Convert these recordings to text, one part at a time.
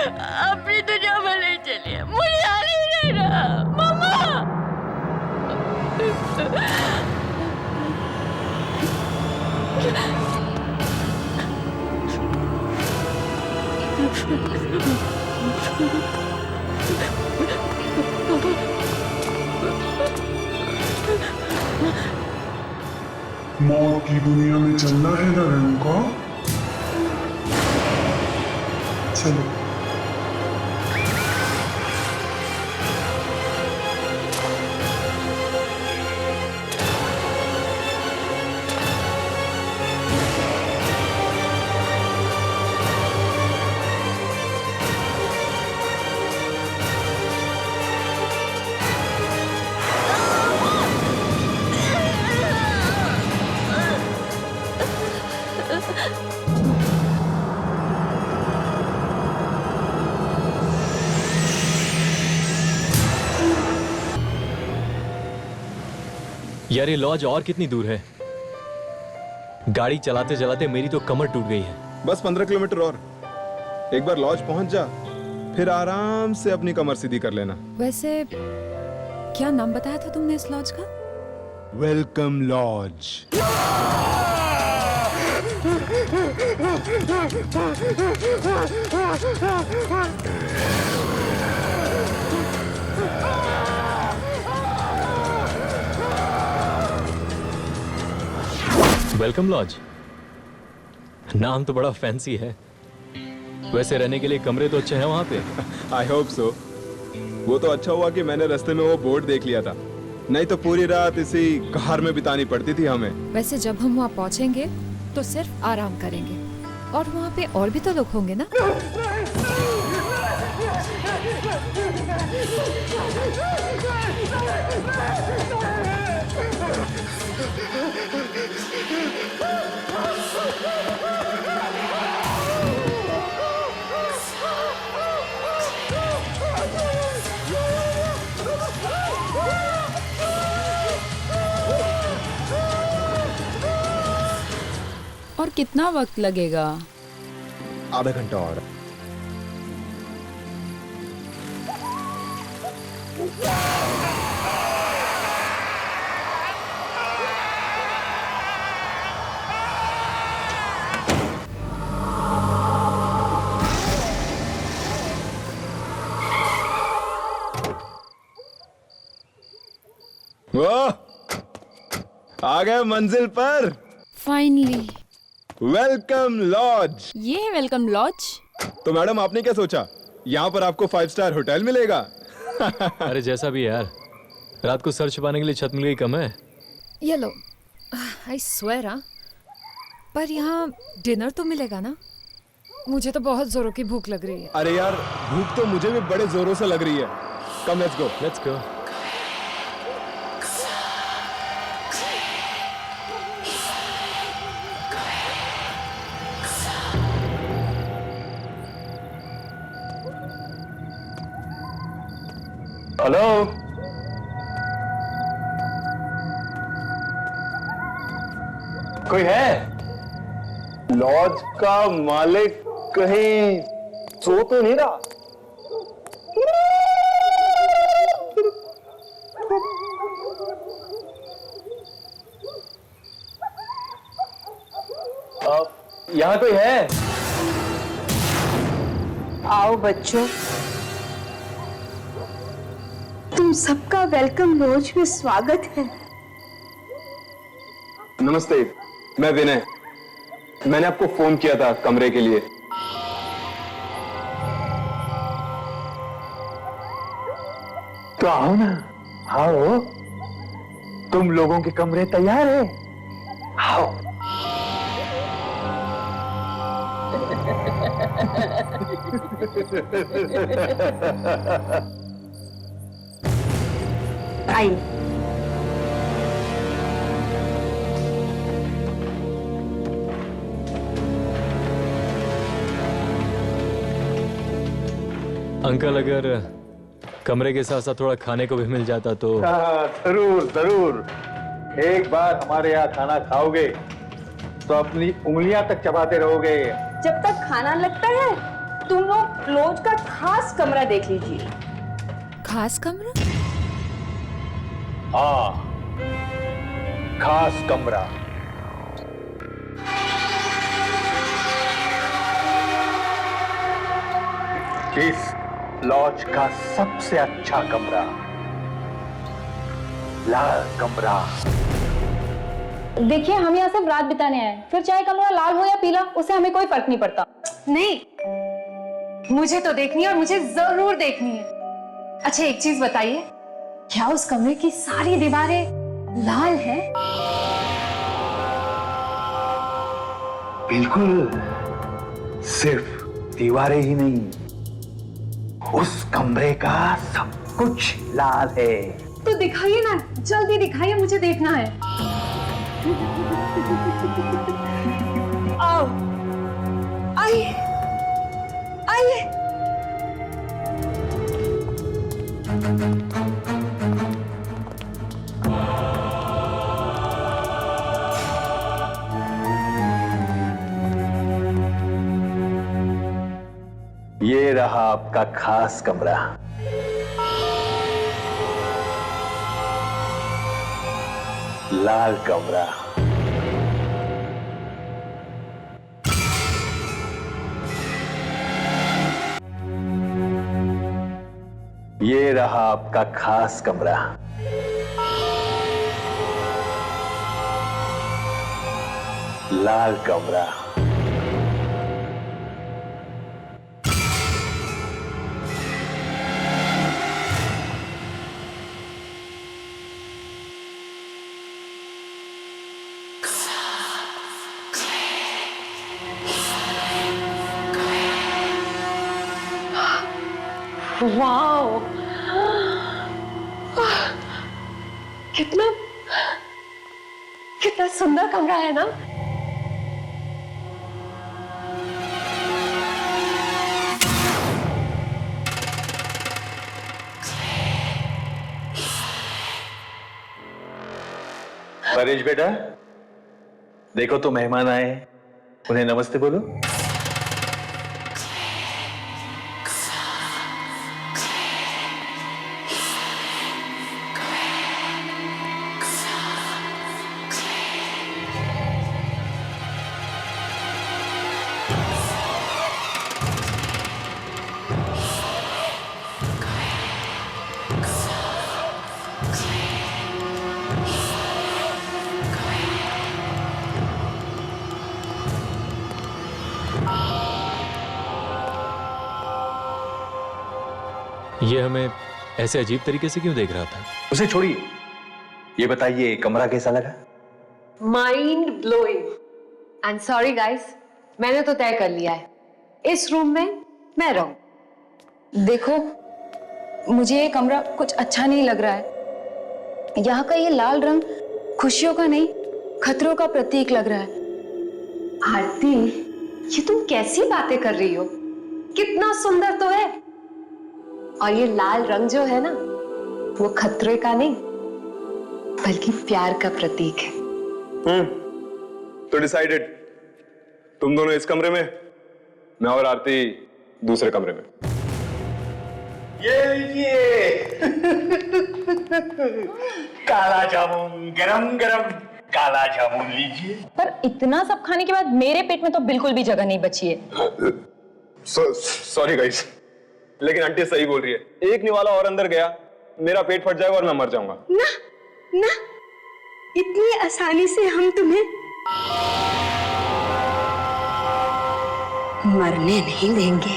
अपनी दुनिया में नहीं चलिए, मुझे यहाँ नहीं रहना। मामा मौत की दुनिया में चलना है ना रेणुका? चलो। यार ये लॉज और कितनी दूर है? गाड़ी चलाते चलाते मेरी तो कमर टूट गई है। बस 15 किलोमीटर और। एक बार लॉज पहुंच जा, फिर आराम से अपनी कमर सीधी कर लेना। वैसे क्या नाम बताया था तुमने इस लॉज का? Welcome lodge. वेलकम लॉज, नाम तो बड़ा फैंसी है। वैसे रहने के लिए कमरे तो अच्छे हैं वहां पे? I hope so. वो तो अच्छा हुआ कि मैंने रास्ते में वो बोर्ड देख लिया था, नहीं तो पूरी रात इसी कार में बितानी पड़ती थी हमें। वैसे जब हम वहाँ पहुँचेंगे तो सिर्फ आराम करेंगे, और वहाँ पे और भी तो लोग होंगे ना? और कितना वक्त लगेगा? आधा घंटा और। वाह, आ गए मंजिल पर। फाइनली। Welcome lodge. ये है वेलकम लॉज? तो मैडम आपने क्या सोचा, यहाँ पर आपको 5 स्टार होटल मिलेगा? अरे जैसा भी है यार, रात को सर छुपाने के लिए छत मिल गई कम है। ये लो, आई स्वेयर। पर यहाँ डिनर तो मिलेगा ना? मुझे तो बहुत जोरों की भूख लग रही है। अरे यार, भूख तो मुझे भी बड़े जोरों से लग रही है। Come let's go. Let's go. Hello, कोई है? लॉज का मालिक कहीं सो तो नहीं रहा? यहाँ कोई है? आओ बच्चों, तुम सबका वेलकम लॉज में स्वागत है। नमस्ते, मैं विनय। मैंने आपको फोन किया था कमरे के लिए। तो आओ ना, आओ। तुम लोगों के कमरे तैयार है, आओ। आइए। अंकल, अगर कमरे के साथ साथ थोड़ा खाने को भी मिल जाता तो। जरूर जरूर। एक बार हमारे यहाँ खाना खाओगे तो अपनी उंगलियां तक चबाते रहोगे। जब तक खाना लगता है तुम लोग लॉज का खास कमरा देख लीजिए। खास कमरा? हाँ, खास कमरा। इस लॉज का सबसे अच्छा कमरा, लाल कमरा। देखिए, हम यहाँ सिर्फ रात बिताने आए, फिर चाहे कमरा लाल हो या पीला, उससे हमें कोई फर्क नहीं पड़ता। नहीं, मुझे तो देखनी है और मुझे जरूर देखनी है। अच्छा एक चीज बताइए, क्या उस कमरे की सारी दीवारें लाल हैं? बिल्कुल, सिर्फ दीवारें ही नहीं, उस कमरे का सब कुछ लाल है। तो दिखाइए ना, जल्दी दिखाइए, मुझे देखना है। आओ, आइए, आइए। ये रहा आपका खास कमरा। लाल कमरा। ये रहा आपका खास कमरा। लाल कमरा। वाओ, कितना कितना सुंदर कमरा है ना। परेश बेटा, देखो तो मेहमान आए, उन्हें नमस्ते बोलो। ये हमें ऐसे अजीब तरीके से क्यों देख रहा था? उसे छोड़िए, ये बताइए कमरा कैसा लगा? Mind blowing. And sorry guys, मैंने तो तय कर लिया है, इस रूम में मैं रहूं। देखो, मुझे ये कमरा कुछ अच्छा नहीं लग रहा है। यहाँ का ये लाल रंग खुशियों का नहीं, खतरों का प्रतीक लग रहा है। आरती, ये तुम कैसी बातें कर रही हो? कितना सुंदर तो है। और ये लाल रंग जो है ना, वो खतरे का नहीं बल्कि प्यार का प्रतीक है। तो डिसाइडेड, तुम दोनों इस कमरे में, मैं और आरती दूसरे कमरे में। ये लीजिए काला जामुन, गरम गरम काला जामुन लीजिए। पर इतना सब खाने के बाद मेरे पेट में तो बिल्कुल भी जगह नहीं बची है। सॉरी गाइस, लेकिन आंटी सही बोल रही है। एक निवाला और अंदर गया, मेरा पेट फट जाएगा और मैं मर जाऊंगा। ना ना, इतनी आसानी से हम तुम्हें मरने नहीं देंगे।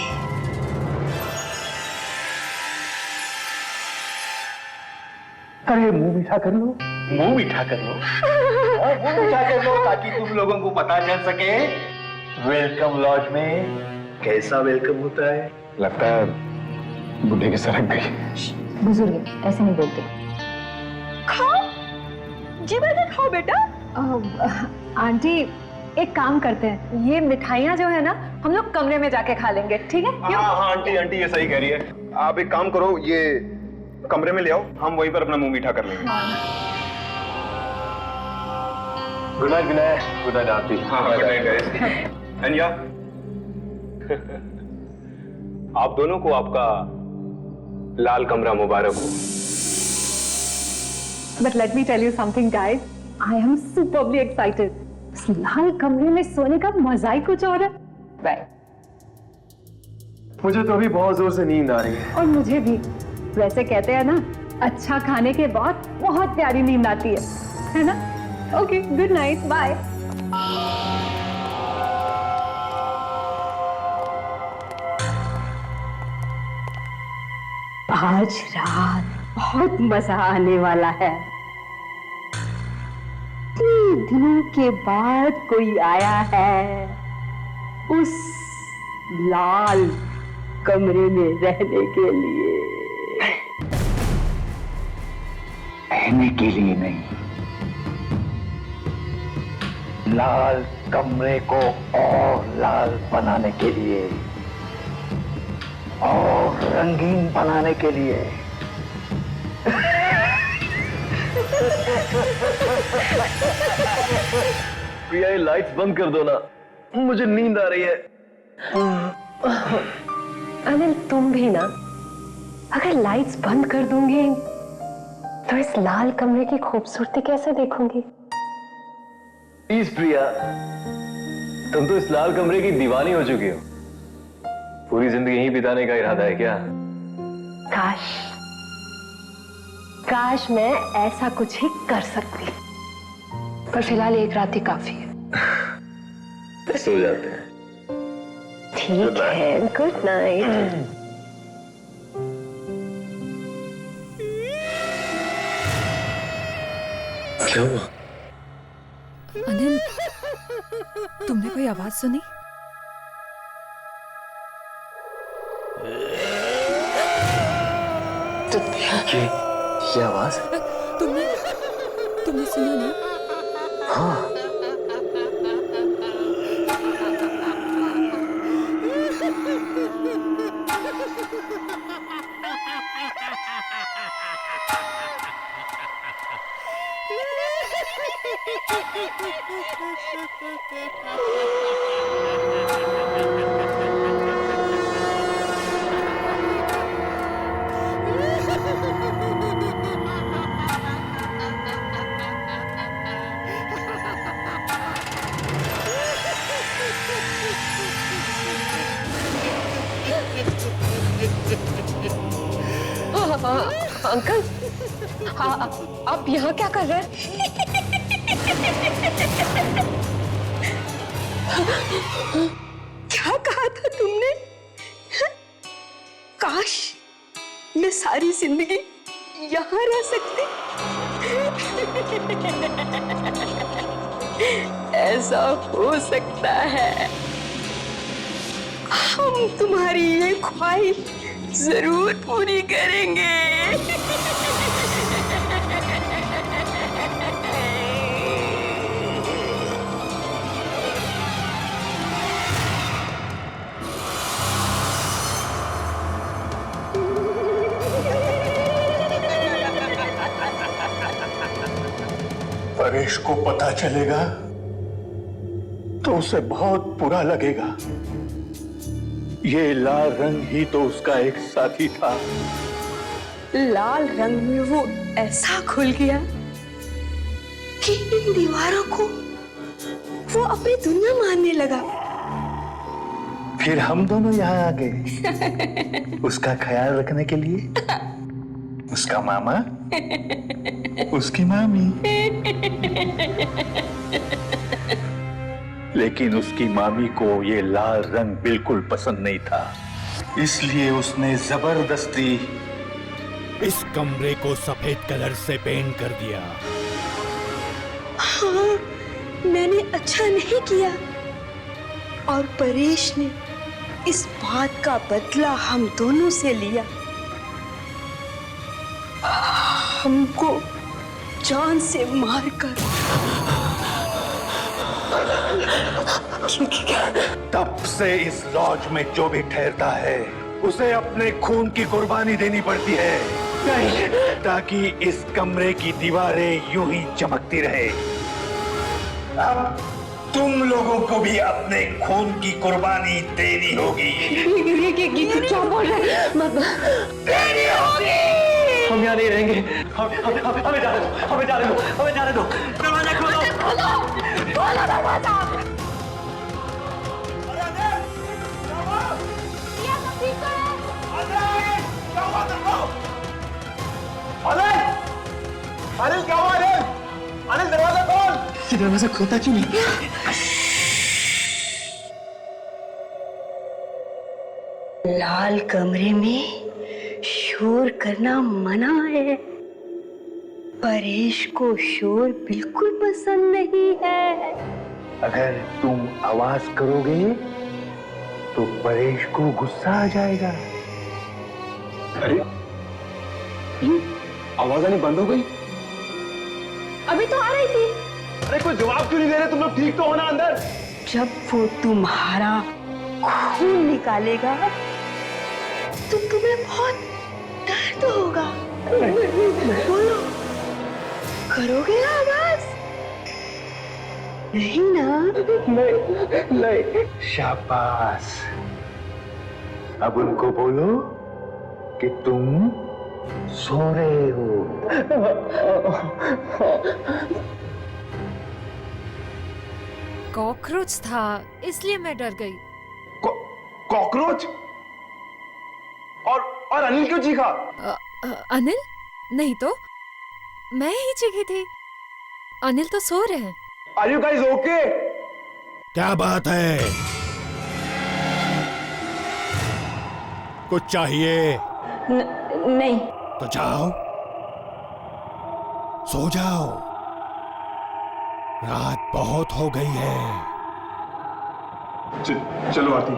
अरे मुंह मीठा कर लो, मुंह मीठा कर लो, मुंह मीठा कर लो, ताकि तुम लोगों को पता चल सके वेलकम लॉज में कैसा वेलकम होता है। लगता है बुढ़े की सरक गई। बुजुर्ग ऐसे नहीं बोलते। खाओ, जी बेटा खाओ बेटा। आंटी, एक काम करते हैं, ये मिठाइयाँ जो है ना, हम लोग कमरे में जाके खा लेंगे, ठीक है? हाँ हाँ आंटी, आंटी ये सही कह रही है। आप एक काम करो, ये कमरे में ले आओ, हम वहीं पर अपना मुंह मीठा कर लेंगे। गुड नाइट विनय, गुड नाइट आरती। हाँ गुड नाइट गाइस। एंड या आप दोनों को आपका लाल कमरा मुबारक हो। But let me tell you something, guys. I am superbly excited. इस लाल कमरे में सोने का मजा ही कुछ और है। Right. मुझे तो अभी बहुत जोर से नींद आ रही है। और मुझे भी। वैसे कहते हैं ना, अच्छा खाने के बाद बहुत प्यारी नींद आती है ना? Okay, good night, bye. आज रात बहुत मजा आने वाला है। इतने दिनों के बाद कोई आया है उस लाल कमरे में रहने के लिए। रहने के लिए नहीं, लाल कमरे को और लाल बनाने के लिए और रंगीन बनाने के लिए। प्रिया, ये लाइट्स बंद कर दो ना, मुझे नींद आ रही है। अनिल, तुम भी ना, अगर लाइट्स बंद कर दूंगी तो इस लाल कमरे की खूबसूरती कैसे देखूंगी? प्लीज प्रिया, तुम तो इस लाल कमरे की दीवानी हो चुकी हो। पूरी जिंदगी यहीं बिताने का इरादा है क्या? काश मैं ऐसा कुछ ही कर सकती, पर फिलहाल एक रात ही काफी है। सो जाते हैं। ठीक है, गुड नाइट। क्या हुआ? अनिल, तुमने कोई आवाज सुनी? ये आवाज? तुमने सुना ना? हाँ। अंकल, आप यहाँ क्या कर रहे हैं? क्या कहा था तुमने? काश मैं सारी जिंदगी यहाँ रह सकती। ऐसा हो सकता है। हम तुम्हारी ये ख्वाहिश जरूर पूरी करेंगे। परेश को पता चलेगा तो उसे बहुत बुरा लगेगा। ये लाल रंग ही तो उसका एक साथी था। लाल रंग में वो ऐसा खुल गया कि इन दीवारों को वो अपनी दुनिया मानने लगा। फिर हम दोनों यहाँ आ गए उसका ख्याल रखने के लिए। उसका मामा, उसकी मामी। लेकिन उसकी मामी को ये लाल रंग बिल्कुल पसंद नहीं था, इसलिए उसने जबरदस्ती इस कमरे को सफेद कलर से पेंट कर दिया। हाँ, मैंने अच्छा नहीं किया और परेश ने इस बात का बदला हम दोनों से लिया। हमको जान से मारकर। तब से इस लॉज में जो भी ठहरता है उसे अपने खून की कुर्बानी देनी पड़ती है ताकि इस कमरे की दीवारें यूं ही चमकती रहे। अब तुम लोगों को भी अपने खून की कुर्बानी देनी होगी। क्या बोल रहे हैं? हम यहाँ नहीं रहेंगे। हमें जाने दो, हमें जाने दो, हमें जाने दो। दरवाजा खोलो, खोलो दरवाजा। अनिल क्या हुआ? अनिल दरवाजा खोल। ये दरवाजा खोलता क्यों नहीं? लाल कमरे में शोर करना मना है। परेश को शोर बिल्कुल पसंद नहीं है। अगर तुम आवाज करोगे तो परेश को गुस्सा आ जाएगा। अरे आवाज आनी बंद हो गई। अभी तो आ रही थी। अरे कोई जवाब क्यों नहीं दे रहे? तुम लोग ठीक तो हो ना अंदर? जब वो तुम्हारा खून निकालेगा तो तुम्हें बहुत दर्द होगा। बोलो, करोगे ना आवाज? नहीं ना? नहीं। शाबाश। अब उनको बोलो कि तुम सो रहे हो। कॉकरोच था इसलिए मैं डर गई। कॉकरोच? और अनिल क्यों चीखा? अनिल? नहीं तो मैं ही चीखी थी। अनिल तो सो रहे हैं। Are you guys okay? क्या बात है? कुछ चाहिए? नहीं। तो जाओ, सो जाओ। रात बहुत हो गई है। चलो आरती।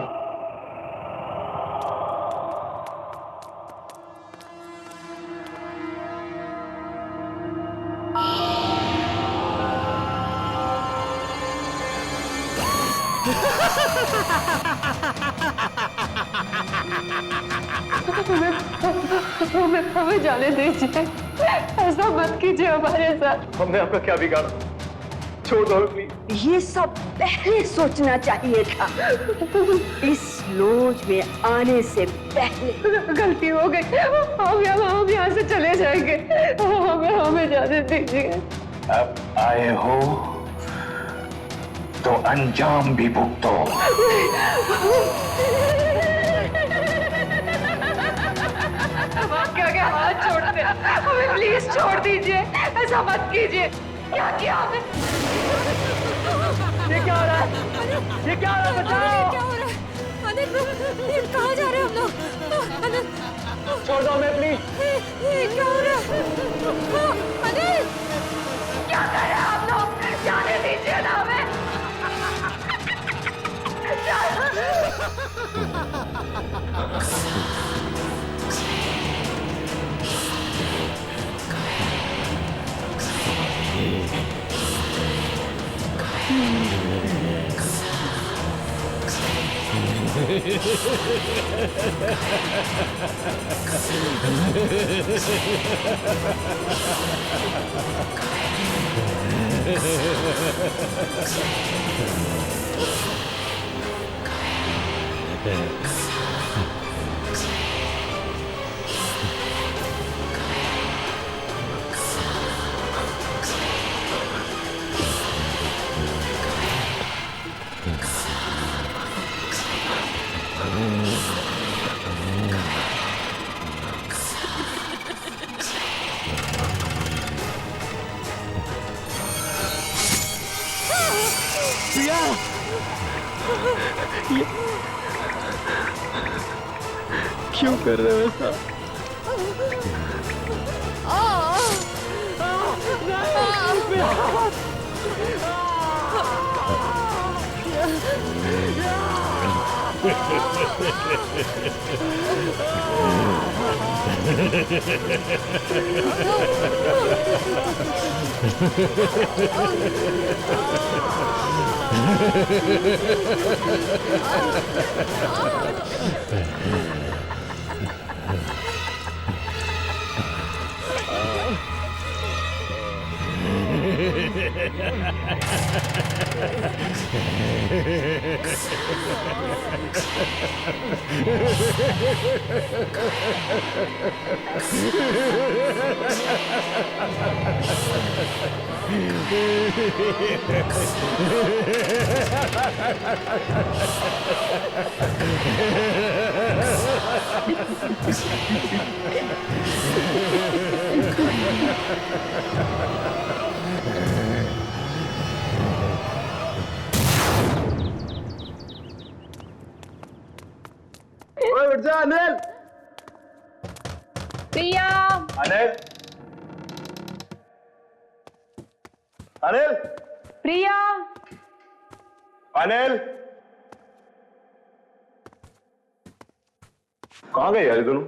हमें जाने दीजिए। ऐसा मत कीजिए हमारे साथ। हमने आपका क्या बिगाड़ा? छोड़ दो प्लीज। ये सब पहले सोचना चाहिए था। इस लॉज में आने से पहले। गलती हो गई। हम यहाँ से चले जाएंगे। हमें जाने दीजिए। अब आए हो तो अंजाम भी भुगतो। क्या हाथ छोड़ दे। हमें प्लीज छोड़ दीजिए। ऐसा मत कीजिए। क्या किया हमें? ये क्या हो रहा है? ये क्या हो रहा है? बचाओ। क्या हो रहा है? अनिल कहाँ जा रहे हैं हम लोग? अनिल छोड़ दो हमें प्लीज। ये क्या हो रहा है? अनिल क्या कर रहे हैं आप लोग? जाने दीजिए ना हमें। क्यों कर रहे हो ऐसा? ओए उठ जा अनिल। प्रिया, अनिल, अनिल, प्रिया, अनिल, कहाँ गए यार ये दोनों?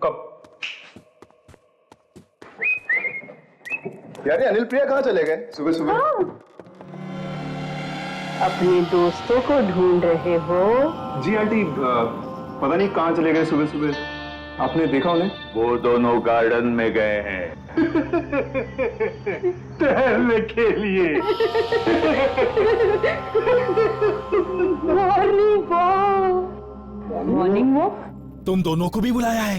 कब? यार ये अनिल प्रिया कहाँ चले गए सुबह सुबह? अपने दोस्तों को ढूंढ रहे हो? जी आंटी, पता नहीं कहाँ चले गए सुबह सुबह। आपने देखा उन्हें? वो दोनों गार्डन में गए हैं टहलने के लिए। Morning walk. Morning walk? तुम दोनों को भी बुलाया है।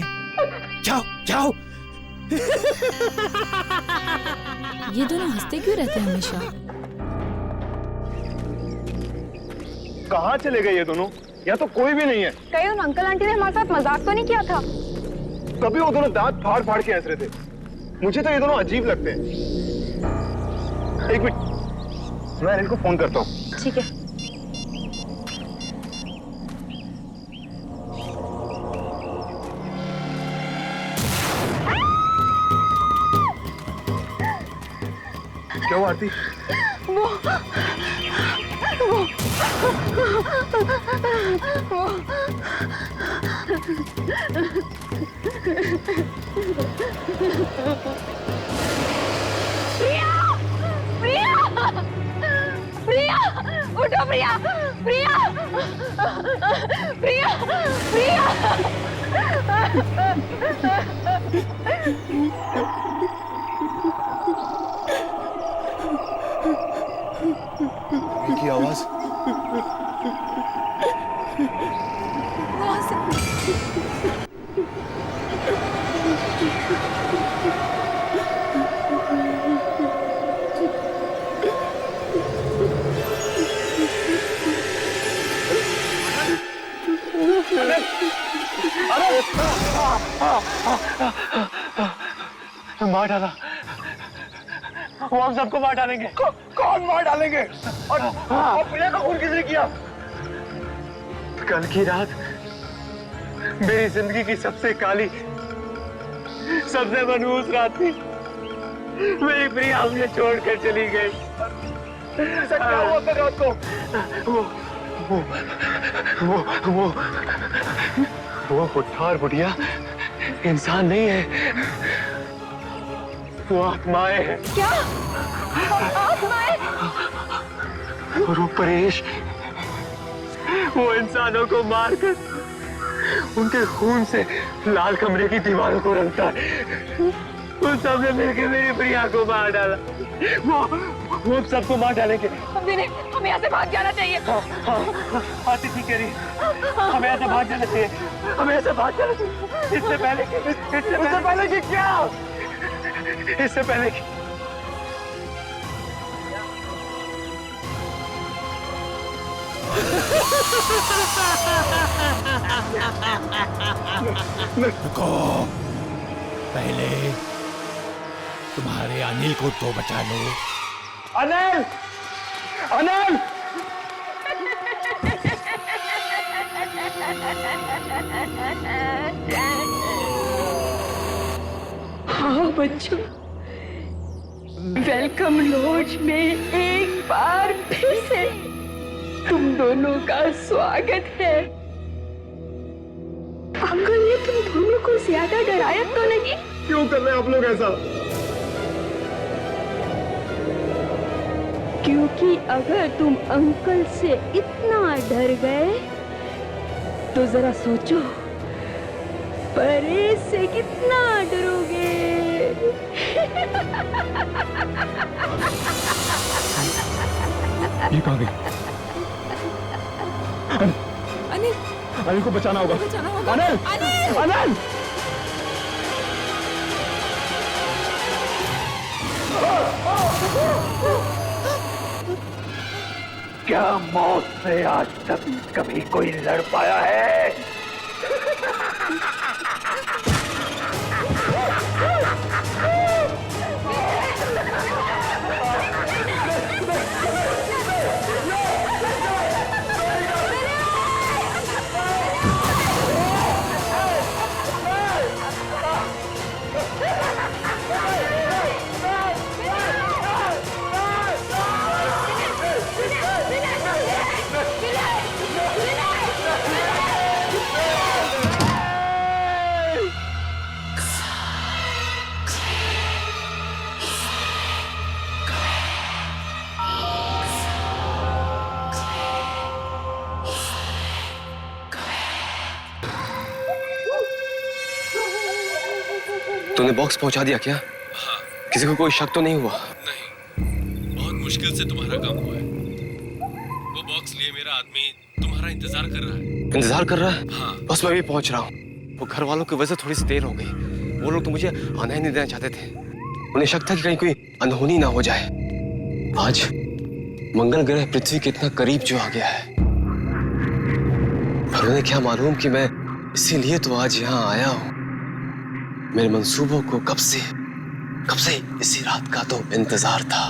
जाओ जाओ। ये दोनों हंसते क्यों रहते हैं हमेशा? कहाँ चले गए ये दोनों? यहाँ तो कोई भी नहीं है। कहीं उन अंकल आंटी ने हमारे साथ मजाक तो नहीं किया था? कभी वो दोनों दांत फाड़ फाड़ के हंस रहे थे। मुझे तो ये दोनों अजीब लगते हैं। एक मिनट, मैं अनिल को फोन करता हूँ। ठीक है। क्या हुआ आरती? प्रिया, प्रिया, प्रिया, उठो प्रिया, प्रिया, प्रिया, प्रिया। की आवाज। मार डाला। वो हम सबको मार डालेंगे। कौन मार डालेंगे? और प्रिया का खून किसने किया? कल की रात मेरी जिंदगी की सबसे काली, सबसे मनहूस रात थी। मेरी प्रिया हमने छोड़कर चली गई। ऐसा क्या हुआ कल रात को? वो बुढ़ा और बुढ़िया इंसान नहीं है, वो आत्माएं हैं। क्या? आत्माएं? और वो परेश, वो इंसानों को मारकर उनके खून से लाल कमरे की दीवारों को रंगता है। उन सब ने मिलकर मेरी प्रिया को मार डाला। वो सबको मार डालेंगे। हमें यहाँ से भाग जाना चाहिए। आती ठीक कह रही है। हमें ऐसे भाग जाना चाहिए। हमें ऐसे भाग जाना चाहिए। इससे पहले कि क्या? इससे पहले कि रुको, पहले तुम्हारे अनिल को तो बचा लो। अनिल! अनिल! हाँ बच्चों, वेलकम लॉज में एक बार फिर से तुम दोनों का स्वागत है। अंकल ने तुम दोनों को ज्यादा डराया तो नहीं? क्यों कर रहे हैं आप लोग ऐसा? क्योंकि अगर तुम अंकल से इतना डर गए तो जरा सोचो परेश से कितना डरोगे। ये कहाँ गई? अनिल अनिल को बचाना होगा। बचाना होगा। अनिल! अनिल! अनिल! क्या मौत से आज तक कभी कोई लड़ पाया है? तूने बॉक्स पहुंचा दिया क्या? हाँ। किसी को कोई शक तो नहीं हुआ? नहीं, बहुत मुश्किल से तुम्हारा काम हुआ है। वो बॉक्स लिए मेरा आदमी तुम्हारा इंतजार कर रहा है। इंतजार कर रहा है? हाँ। बस मैं भी पहुंच रहा हूँ। वो घर वालों की वजह से थोड़ी सी देर हो गई। वो लोग तो मुझे आना ही नहीं देना चाहते थे। उन्हें शक था कि कहीं कोई अनहोनी ना हो जाए। आज मंगल ग्रह पृथ्वी के इतना करीब जो आ गया है, पर उन्हें क्या मालूम कि मैं इसीलिए तो आज यहाँ आया हूँ। मेरे मंसूबों को कब से इसी रात का तो इंतजार था।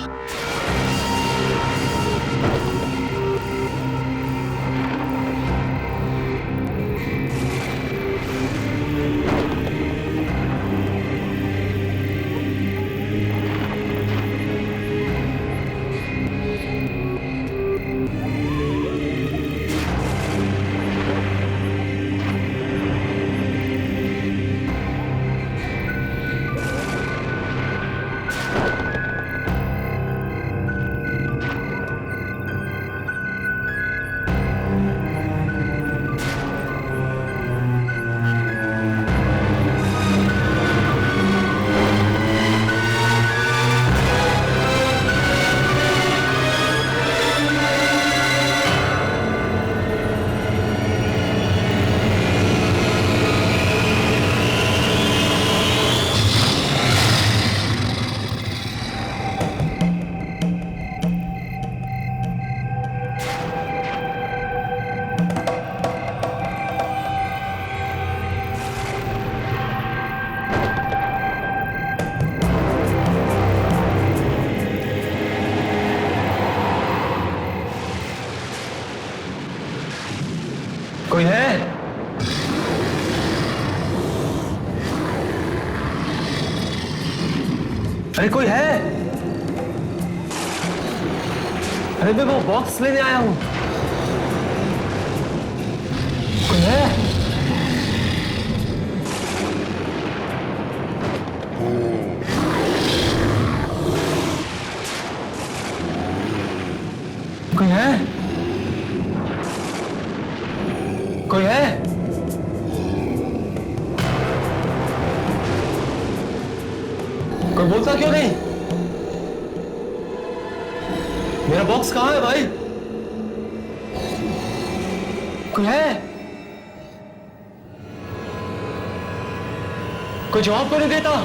कोई है? अरे कोई है? अरे मैं वो बॉक्स लेने आया हूं। कोई है? कोई है? कोई है? कोई बोलता क्यों नहीं? मेरा बॉक्स कहां है भाई? कोई है? कोई जवाब क्यों नहीं देता?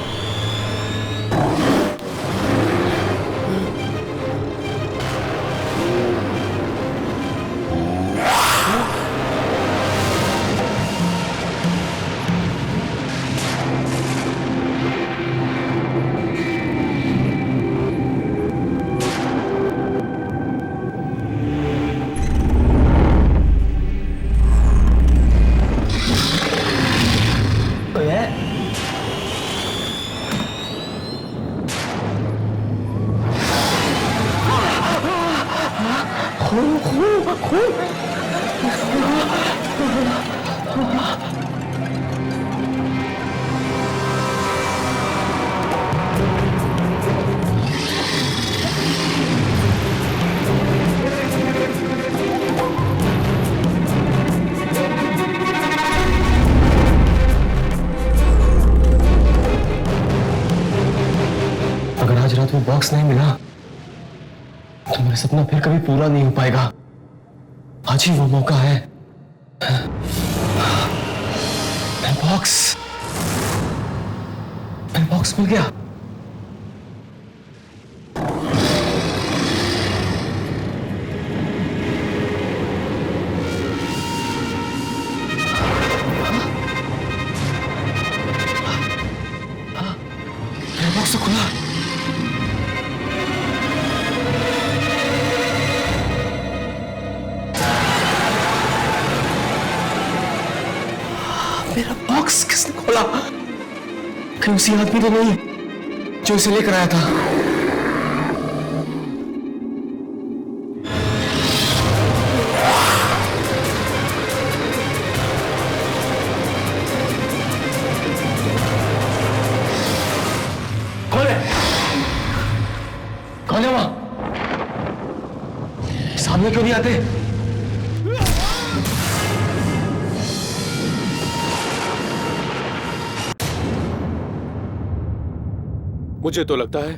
अगर आज रात में बॉक्स नहीं मिला तो मेरा सपना फिर कभी पूरा नहीं हो पाएगा। आज ही वो मौका है। बॉक्स मिल गया। बॉक्स तो खुला। मेरा बॉक्स किसने खोला? कहीं उसी आदमी तो नहीं जो इसे लेकर आया था? कौन है? कौन है वहां? सामने क्यों नहीं आते? मुझे तो लगता है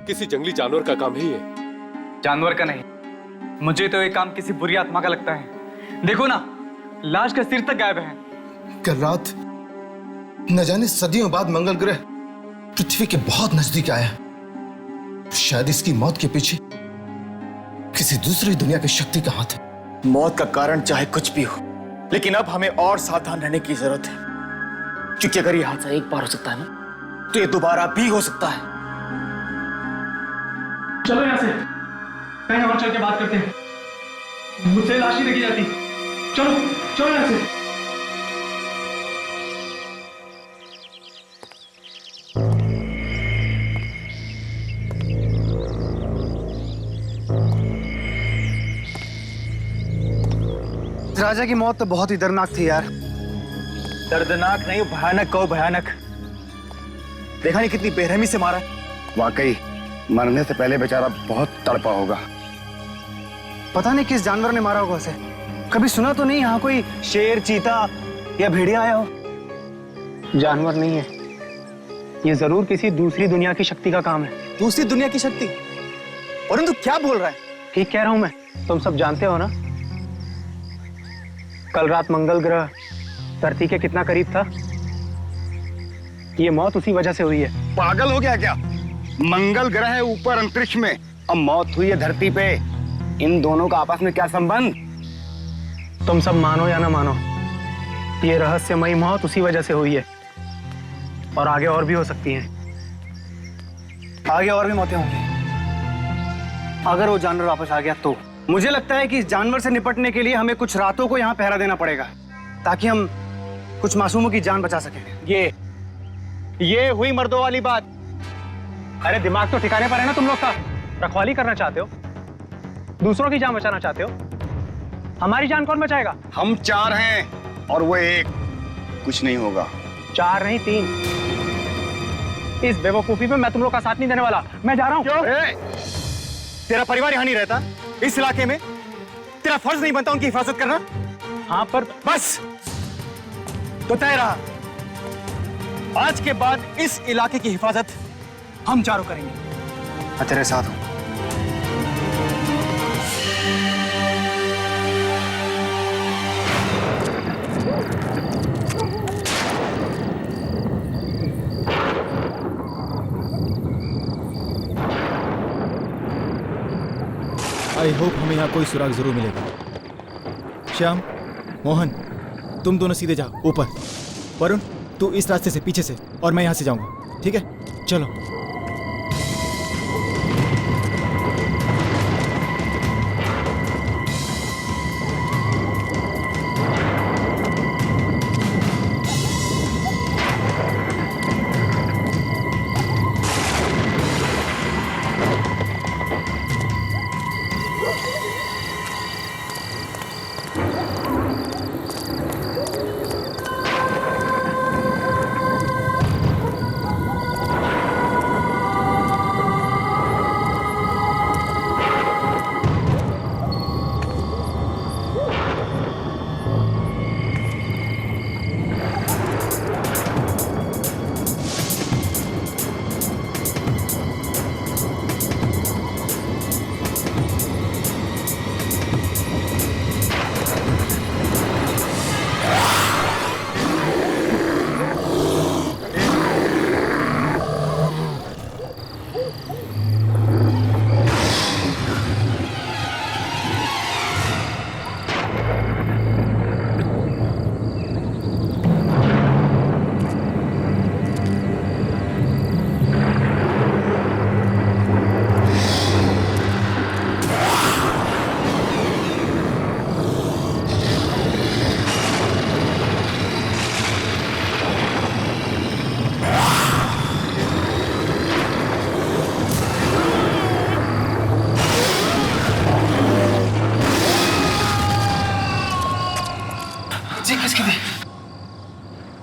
किसी जंगली जानवर का काम ही है। जानवर का नहीं, मुझे तो ये काम किसी बुरी आत्मा का लगता है। देखो ना, लाश का सिर तक गायब है। कल रात न जाने सदियों बाद मंगल ग्रह पृथ्वी के बहुत नजदीक आया। शायद इसकी मौत के पीछे किसी दूसरी दुनिया की शक्ति का हाथ है। मौत का कारण चाहे कुछ भी हो, लेकिन अब हमें और सावधान रहने की जरूरत है, क्योंकि अगर यह हादसा एक बार हो सकता है ना, तो ये दोबारा भी हो सकता है। चलो यहाँ से कहीं और चल के बात करते हैं। मुझसे लाश ही देखी जाती। चलो चलो यहाँ से। राजा की मौत तो बहुत ही दर्दनाक थी यार। दर्दनाक नहीं, भयानक कहो भयानक। देखा नहीं कितनी बेरहमी से मारा। वाकई मरने से पहले बेचारा बहुत तड़पा होगा। पता नहीं किस जानवर ने मारा होगा उसे। कभी सुना तो नहीं यहाँ कोई शेर, चीता या भेड़िया आया हो। जानवर नहीं है, ये जरूर किसी दूसरी दुनिया की शक्ति का काम है। दूसरी दुनिया की शक्ति? और तू क्या बोल रहा है? ठीक कह रहा हूं मैं। तुम सब जानते हो ना, कल रात मंगल ग्रह धरती के कितना करीब था। ये मौत उसी वजह से हुई है। पागल हो गया क्या? मंगल ग्रह है ऊपर अंतरिक्ष में, अब मौत हुई है धरती पे। इन दोनों का आपस में क्या संबंध? तुम सब मानो या ना मानो, ये रहस्यमयी मौत उसी वजह से हुई है, और आगे और भी हो सकती हैं। आगे और भी मौतें होंगी अगर वो जानवर वापस आ गया तो। मुझे लगता है कि इस जानवर से निपटने के लिए हमें कुछ रातों को यहाँ पहरा देना पड़ेगा, ताकि हम कुछ मासूमों की जान बचा सकें। ये हुई मर्दों वाली बात। अरे दिमाग तो ठिकाने पर है ना तुम लोग का? रखवाली करना चाहते हो, दूसरों की जान बचाना चाहते हो। हमारी जान कौन बचाएगा? हम 4 हैं और वो 1। कुछ नहीं होगा। 4 नहीं 3। इस बेवकूफी में मैं तुम लोग का साथ नहीं देने वाला। मैं जा रहा हूँ। तेरा परिवार यहाँ नहीं रहता इस इलाके में? तेरा फर्ज नहीं बनता उनकी हिफाजत करना? हाँ पर बस तो तय रहा, आज के बाद इस इलाके की हिफाजत हम चारों करेंगे। मैं तेरे साथ हूं। आई होप हमें यहाँ कोई सुराग जरूर मिलेगा। श्याम, मोहन, तुम दोनों सीधे जाओ ऊपर। वरुण, तू इस रास्ते से पीछे से, और मैं यहाँ से जाऊंगा। ठीक है, चलो। इसकी भी।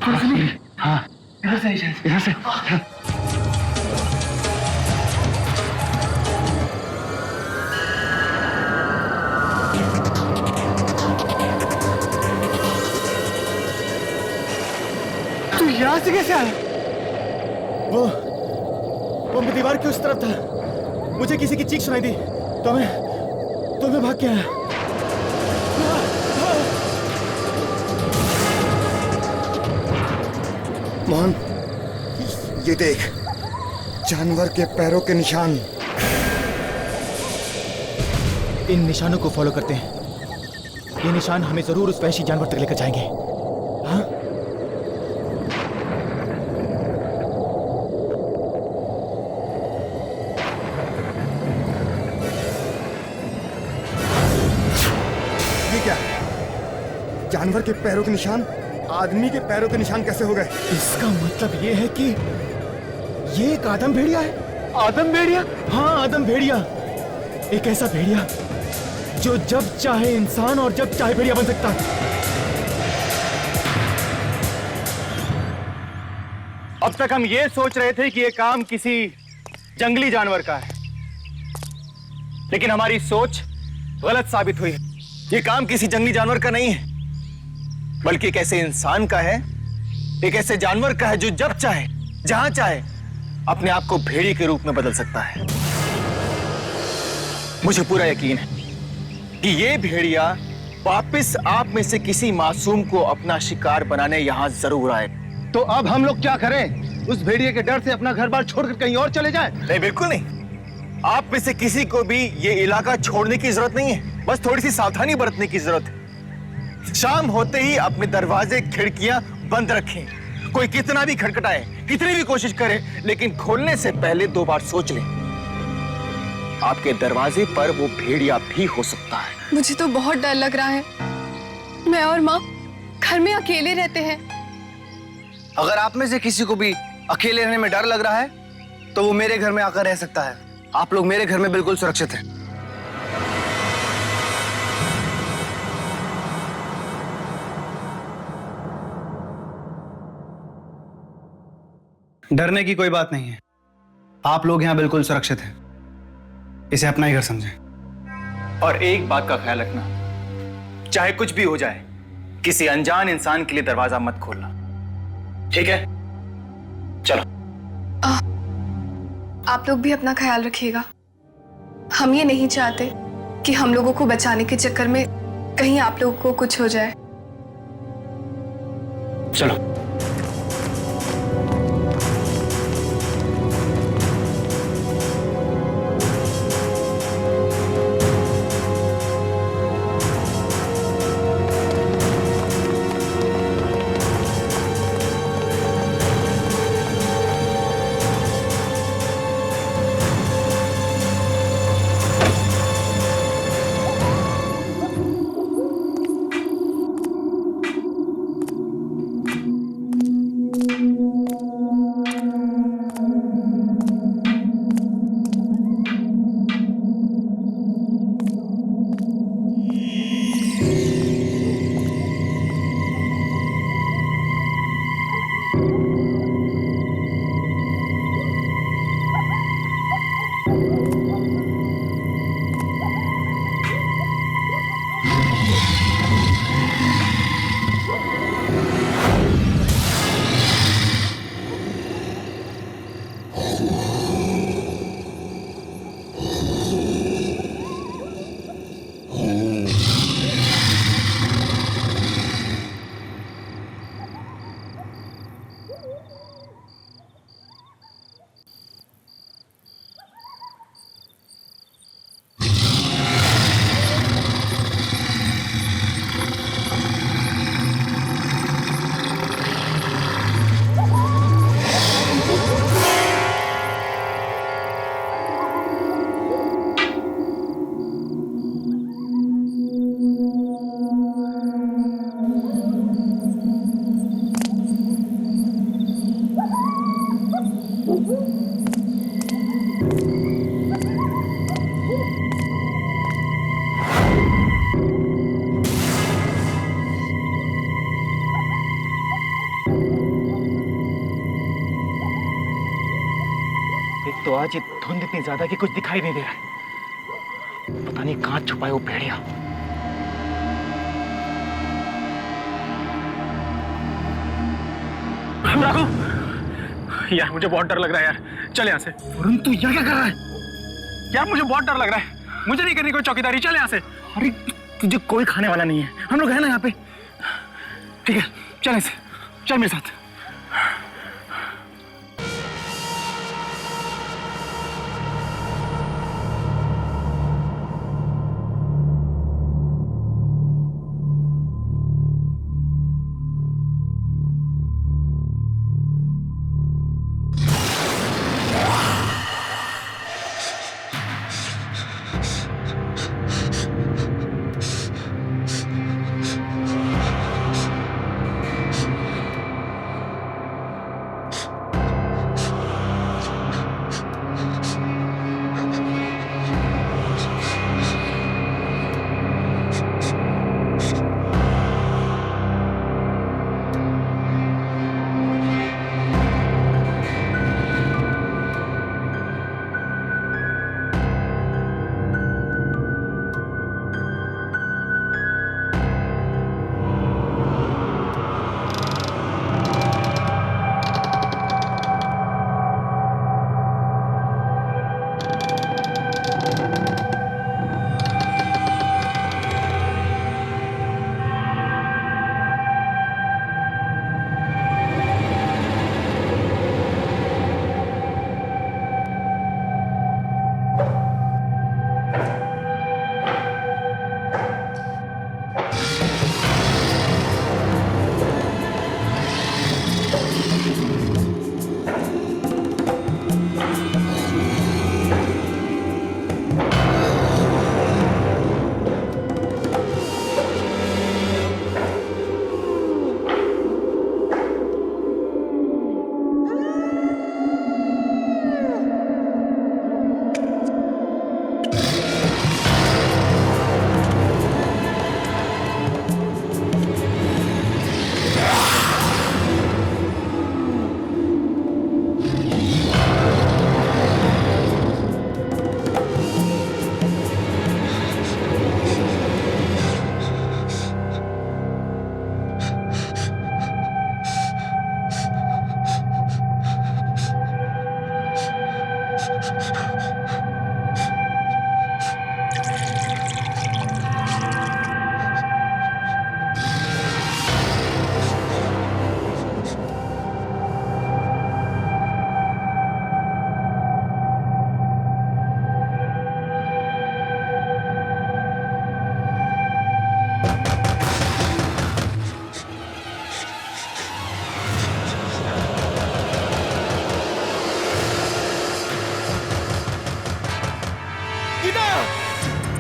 थोड़ा सा नहीं। हाँ इधर से इधर से। तू यहाँ से कैसे आया? वो दीवार के उस तरफ था, मुझे किसी की चीख सुनाई दी तो मैं भाग के आया। मोहन, ये देख, जानवर के पैरों के निशान। इन निशानों को फॉलो करते हैं। ये निशान हमें जरूर उस वहशी जानवर तक लेकर जाएंगे। हाँ? ये क्या? जानवर के पैरों के निशान आदमी के पैरों के निशान कैसे हो गए? इसका मतलब ये है कि ये एक आदम भेड़िया है। आदम भेड़िया? हाँ, आदम भेड़िया। एक ऐसा भेड़िया जो जब चाहे इंसान और जब चाहे भेड़िया बन सकता है। अब तक हम ये सोच रहे थे कि ये काम किसी जंगली जानवर का है, लेकिन हमारी सोच गलत साबित हुई। ये काम किसी जंगली जानवर का नहीं है, बल्कि एक ऐसे इंसान का है, एक ऐसे जानवर का है जो जब चाहे जहां चाहे अपने आप को भेड़िए के रूप में बदल सकता है। मुझे पूरा यकीन है कि ये भेड़िया वापस आप में से किसी मासूम को अपना शिकार बनाने यहां जरूर आए। तो अब हम लोग क्या करें? उस भेड़िए के डर से अपना घर बार छोड़कर कहीं और चले जाएं? नहीं, बिल्कुल नहीं। आप में से किसी को भी ये इलाका छोड़ने की जरूरत नहीं है, बस थोड़ी सी सावधानी बरतने की जरूरत है। शाम होते ही अपने दरवाजे खिड़कियां बंद रखें। कोई कितना भी खटखटाए, कितनी भी कोशिश करे, लेकिन खोलने से पहले 2 बार सोच लें। आपके दरवाजे पर वो भेड़िया भी हो सकता है। मुझे तो बहुत डर लग रहा है। मैं और माँ घर में अकेले रहते हैं। अगर आप में से किसी को भी अकेले रहने में डर लग रहा है तो वो मेरे घर में आकर रह सकता है। आप लोग मेरे घर में बिल्कुल सुरक्षित हैं। डरने की कोई बात नहीं है। आप लोग यहां बिल्कुल सुरक्षित हैं। इसे अपना ही घर समझें। और एक बात का ख्याल रखना, चाहे कुछ भी हो जाए, किसी अनजान इंसान के लिए दरवाजा मत खोलना, ठीक है? चलो। आप लोग भी अपना ख्याल रखिएगा। हम ये नहीं चाहते कि हम लोगों को बचाने के चक्कर में कहीं आप लोगों को कुछ हो जाए। चलो। तो आज ये धुंध इतनी ज्यादा कि कुछ दिखाई नहीं दे रहा है। पता नहीं कहाँ छुपा है वो भेड़िया। राघव, यार मुझे बहुत डर लग रहा है यार। चल यहाँ से। वरुण तू यहाँ क्या कर रहा है? यार मुझे बहुत डर लग रहा है। मुझे नहीं करनी कोई चौकीदारी। चल यहाँ से। अरे तुझे कोई खाने वाला नहीं है, हम लोग हैं ना यहाँ पे। ठीक है चल ऐसे, चल मेरे साथ।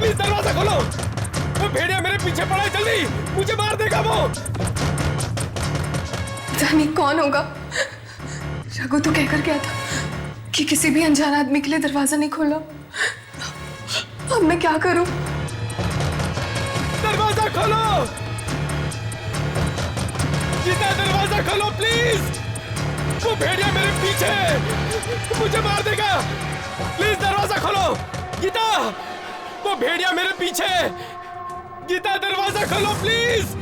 प्लीज दरवाजा खोलो। वो भेड़िया मेरे पीछे पड़ा है, जल्दी, मुझे मार देगा वो। जानी कौन होगा? रघु तो कहकर गया था कि किसी भी अनजान आदमी के लिए दरवाजा नहीं खोला। अब मैं क्या करूं? दरवाजा खोलो गीता, दरवाजा खोलो प्लीज। वो भेड़िया मेरे पीछे, मुझे मार देगा। प्लीज दरवाजा खोलो गीता, वो भेड़िया मेरे पीछे। गीता दरवाजा खोलो प्लीज।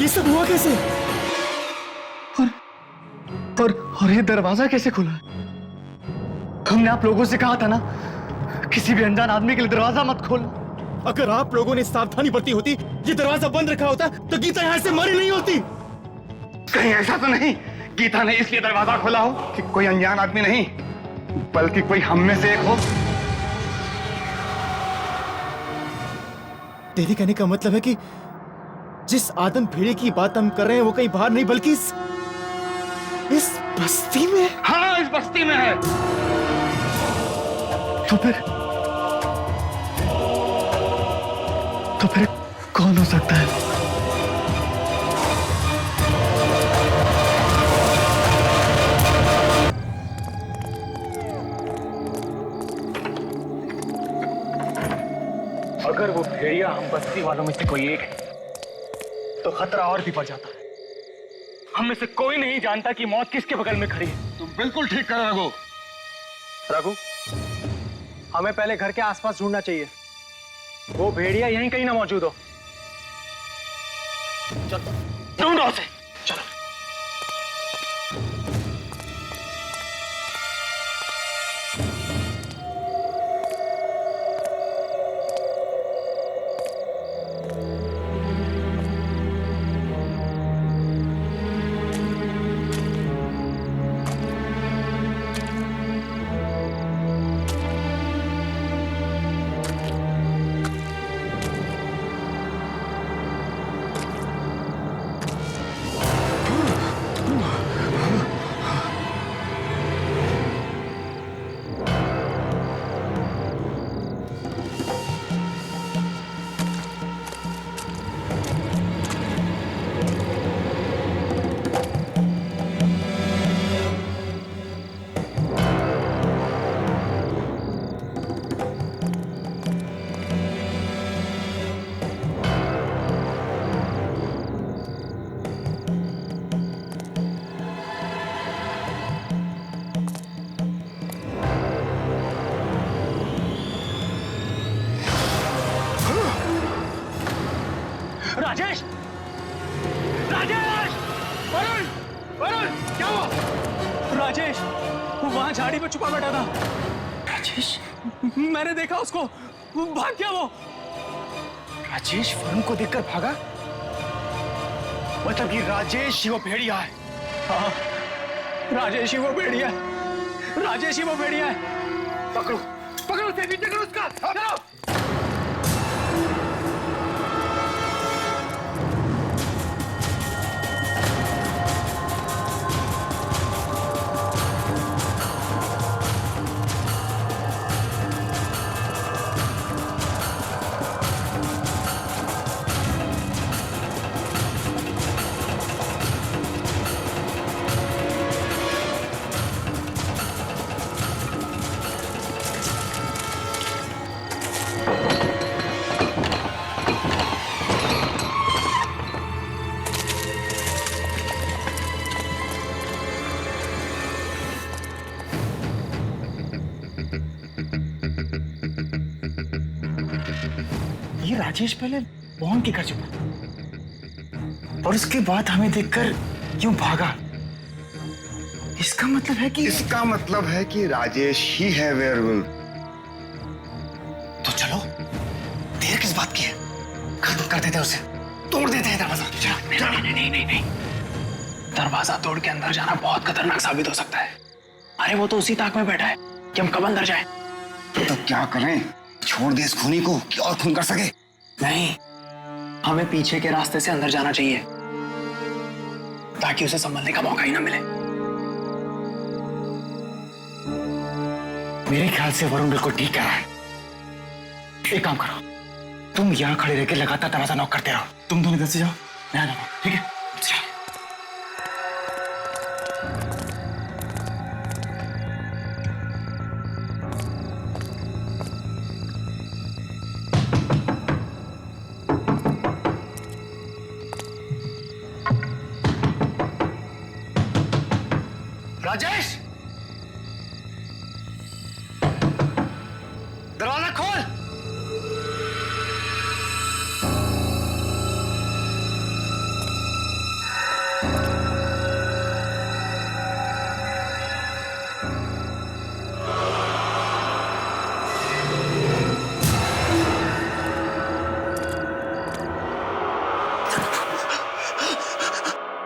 ये सब हुआ कैसे? और ये दरवाजा कैसे खुला? हमने आप लोगों से कहा था ना, किसी भी अनजान आदमी के लिए दरवाजा मत खोलना। अगर आप लोगों ने सावधानी बरती होती, ये दरवाजा बंद रखा होता, तो गीता यहाँ से मरी नहीं होती। कहीं ऐसा तो नहीं गीता ने इसलिए दरवाजा खोला हो कि कोई अनजान आदमी नहीं, बल्कि कोई हम में से एक हो। तेरे कहने का मतलब है कि जिस आदम भेड़िए की बात हम कर रहे हैं वो कहीं बाहर नहीं बल्कि इस बस्ती में। हाँ, इस बस्ती में है। तो फिर कौन हो सकता है? अगर वो भेड़िया हम बस्ती वालों में से कोई एक है, तो खतरा और भी बढ़ जाता है। हम में से कोई नहीं जानता कि मौत किसके बगल में खड़ी है। तुम बिल्कुल ठीक कर रघु। रघु, हमें पहले घर के आसपास ढूंढना चाहिए। वो भेड़िया यहीं कहीं ना मौजूद हो। चलो ढूंढो उसे। चलो। राजेश! राजेश! वरुण! वरुण! क्या हुआ? राजेश! वो वहां झाड़ी में छुपा बैठा था। राजेश? मैंने देखा उसको। वो भाग गया वो। राजेश वरुण को देखकर भागा? मतलब कि राजेश ही वो भेड़िया है। हाँ, राजेश ही वो भेड़िया है। राजेश ही वो भेड़िया है। पकड़ो, पकड़ो उसे, नीचे करो उसका। चलो। राजेश पहले मोहन के घर छुपा और उसके बाद हमें देखकर क्यों भागा? इसका मतलब है कि राजेश ही है वेयरवुल्फ। तो चलो, देर किस बात की है? खत्म कर देते उसे, तोड़ देते हैं दरवाजा। नहीं, दरवाजा तोड़ के अंदर जाना बहुत खतरनाक साबित हो सकता है। अरे वो तो उसी ताक में बैठा है कि हम कब अंदर जाएं। तो क्या करें? छोड़ दे इस खूनी को कि और खून कर सके? नहीं, हमें पीछे के रास्ते से अंदर जाना चाहिए ताकि उसे संभलने का मौका ही ना मिले। मेरे ख्याल से वरुण बिल्कुल ठीक कह रहा है। एक काम करो, तुम यहाँ खड़े रहकर लगातार दरवाजा नॉक करते रहो। तुम दोनों इधर से जाओ, मैं आ जाऊंगा, ठीक है? राजेश, दरवाजा खोल।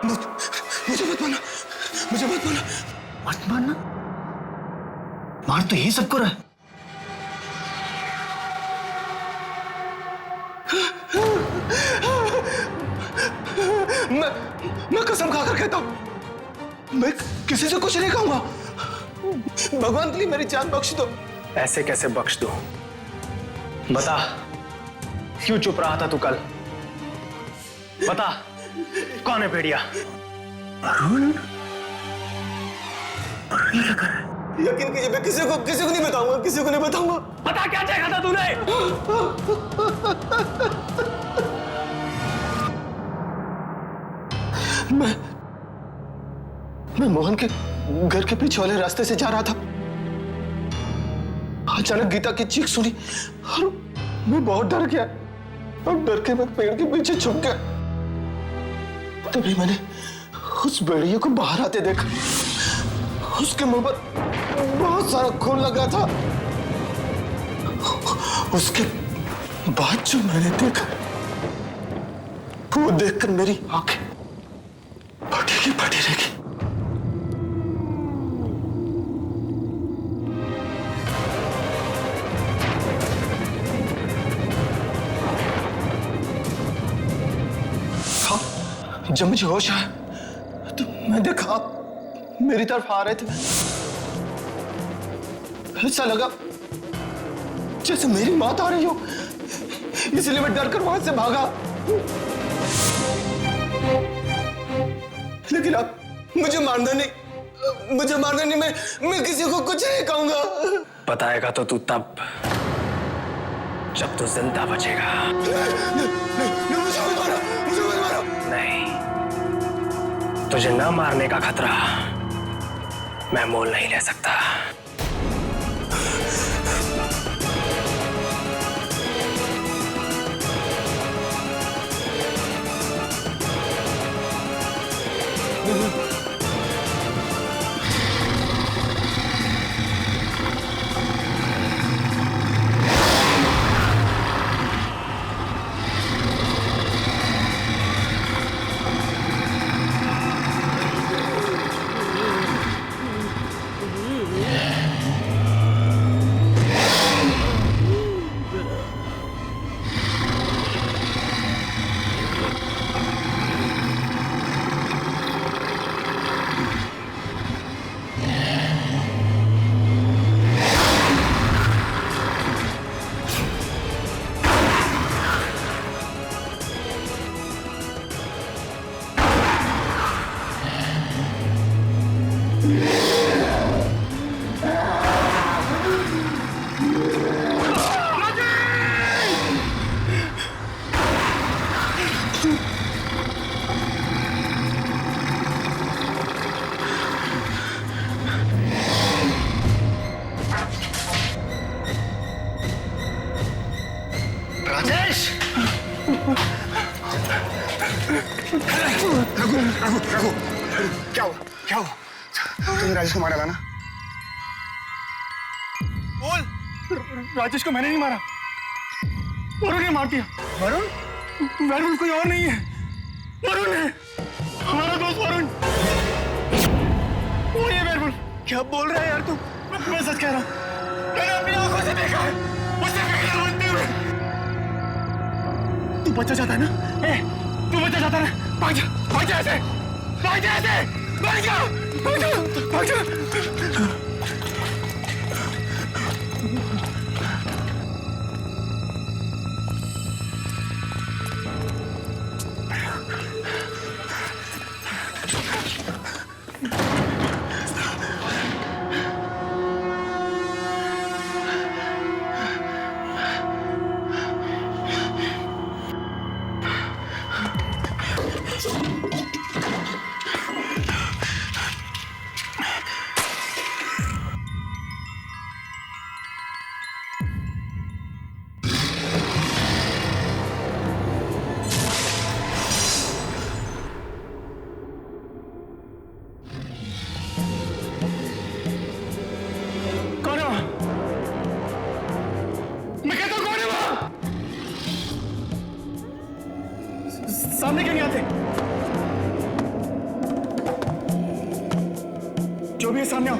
मुझे मत मारना, मुझे मत मारना। मत मारना? मार तो यही सबको रहा है। मैं कसम खाकर कहता हूं, मैं किसी से कुछ नहीं कहूंगा। भगवान के लिए मेरी जान बख्श दो। ऐसे कैसे बख्श दो? बता, क्यों चुप रहा था तू कल? बता, कौन है भेड़िया? अरुण? अरुण क्या कर रहा है? यकीन कीजिए, मैं किसी को नहीं बताऊंगा, किसी को नहीं बताऊंगा। बता, क्या चाहा था तूने? मैं मोहन के घर के पीछे वाले रास्ते से जा रहा था। अचानक गीता की चीख सुनी और मैं बहुत डर गया और डर के मैं पेड़ के पीछे छुप गया। तभी मैंने उस भेड़िए को बाहर आते देखा। उसके मुंह पर बहुत सारा खून लगा था। उसके बाद जो मैंने देखा, वो देखकर मेरी आंखें फटी की फटी रह गई। जब मुझे होश आया तो मैं देखा आप मेरी तरफ आ रहे थे। ऐसा लगा जैसे मेरी मौत आ रही हो, इसलिए मैं डर कर वहां से भागा। लेकिन आप मुझे मारना नहीं, मैं किसी को कुछ नहीं कहूंगा। बताएगा तो तू तब जब तू जिंदा बचेगा। मुझे मत मारो। नहीं, तुझे ना मारने का खतरा मैं मोल नहीं ले सकता। क्या हुआ? तुमने राजेश को मारा था ना? बोल। राजेश को मैंने नहीं मारा, वरुण ने मार दिया। वरुण कोई और नहीं है, वरुण है, हमारा दोस्त वरुण। वो ये वरुण। क्या बोल रहा है यार तू? मैं सच कह रहा हूँ, मैंने अपनी आंखों से देखा है उसे विकल बनते हुए। तू बच्चा चाहता है ना? तू बच्चा चाहता है ना? भाग जा ऐसे, भाग जा ऐसे, भाग जा, भाग जा, भाग जा। जो भी है सामने आओ।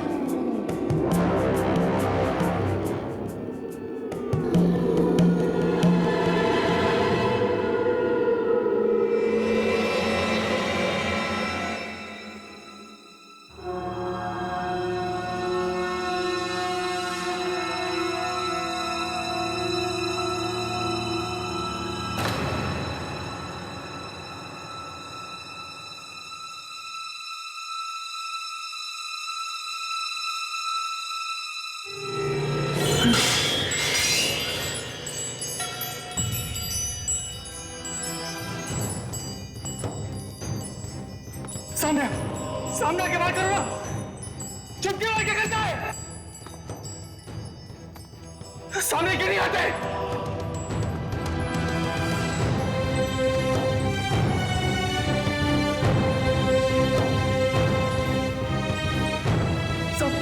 सामने सामने आके बात करो ना। चुप क्यों आके करता है? सामने क्यों नहीं आते?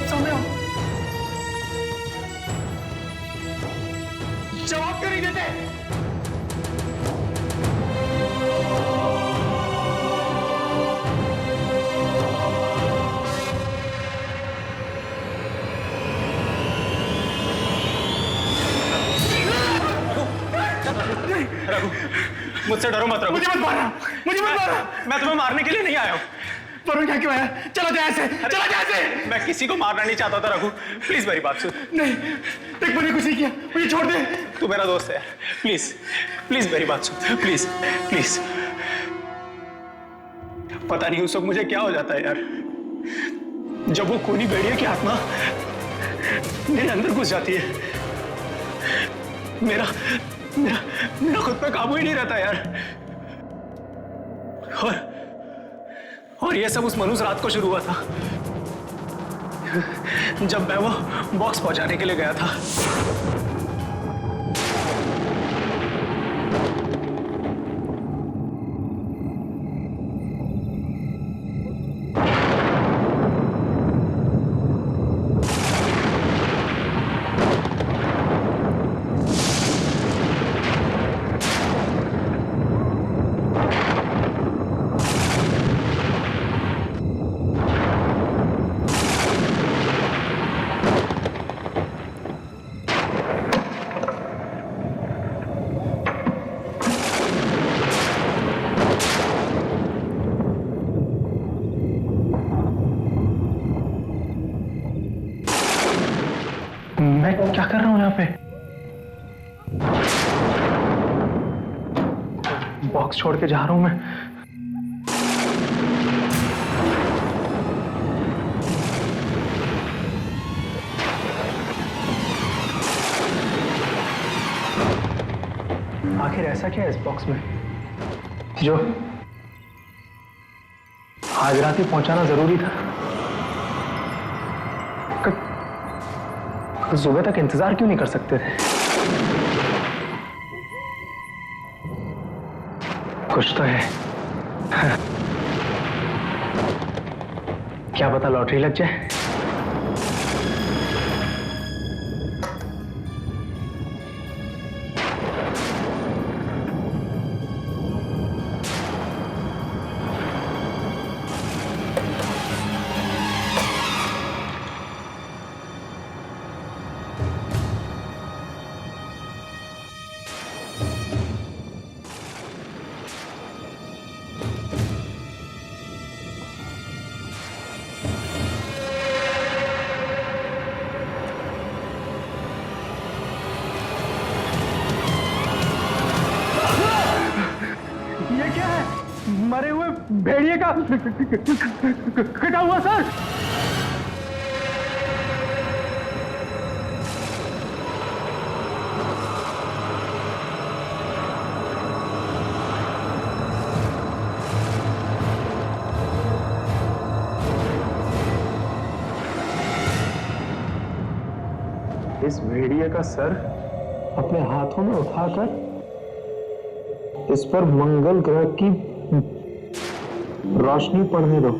सामने आओ। जवाब क्यों नहीं देते? मुझसे डरो मत रघु। मुझे मत मारना, मुझे मत मारना। मैं तुम्हें मारने के लिए नहीं आया हूँ। पर क्या क्यों आया? चला जा ऐसे, चला जा ऐसे। मैं किसी को मारना नहीं चाहता था रघु। प्लीज मेरी बात सुन। नहीं, देख मैंने कुछ नहीं किया, मुझे छोड़ दे। तू मेरा दोस्त है, प्लीज प्लीज मेरी बात सुन, प्लीज प्लीज। पता नहीं उस वक्त मुझे क्या हो जाता है यार, जब वो खूनी भेड़िया की आत्मा मेरे अंदर घुस जाती है। मेरा मेरा मेरा खुद पे काबू ही नहीं रहता यार। और ये सब उस मनुष्य रात को शुरू हुआ था, जब मैं वो बॉक्स पहुंचाने के लिए गया था। मैं क्या कर रहा हूं यहाँ पे? बॉक्स छोड़ के जा रहा हूं मैं। आखिर ऐसा क्या है इस बॉक्स में जो आज रात ही पहुंचाना जरूरी था? सुबह तक इंतजार क्यों नहीं कर सकते थे? कुछ तो है। क्या पता लॉटरी लग जाए। मरे हुए भेड़िए का कटा हुआ सर। इस भेड़िए का सर अपने हाथों में उठाकर इस पर मंगल ग्रह की रोशनी पड़ने दो।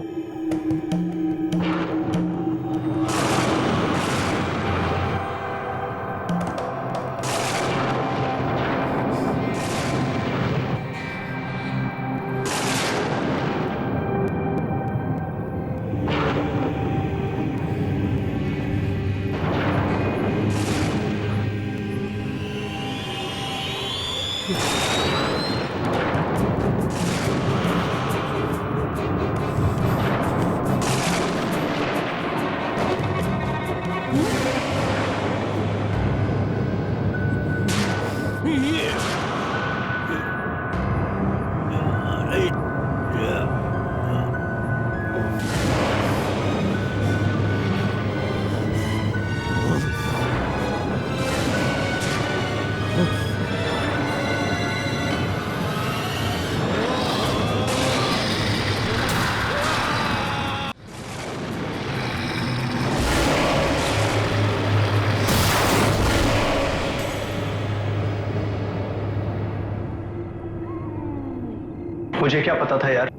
मुझे क्या पता था यार,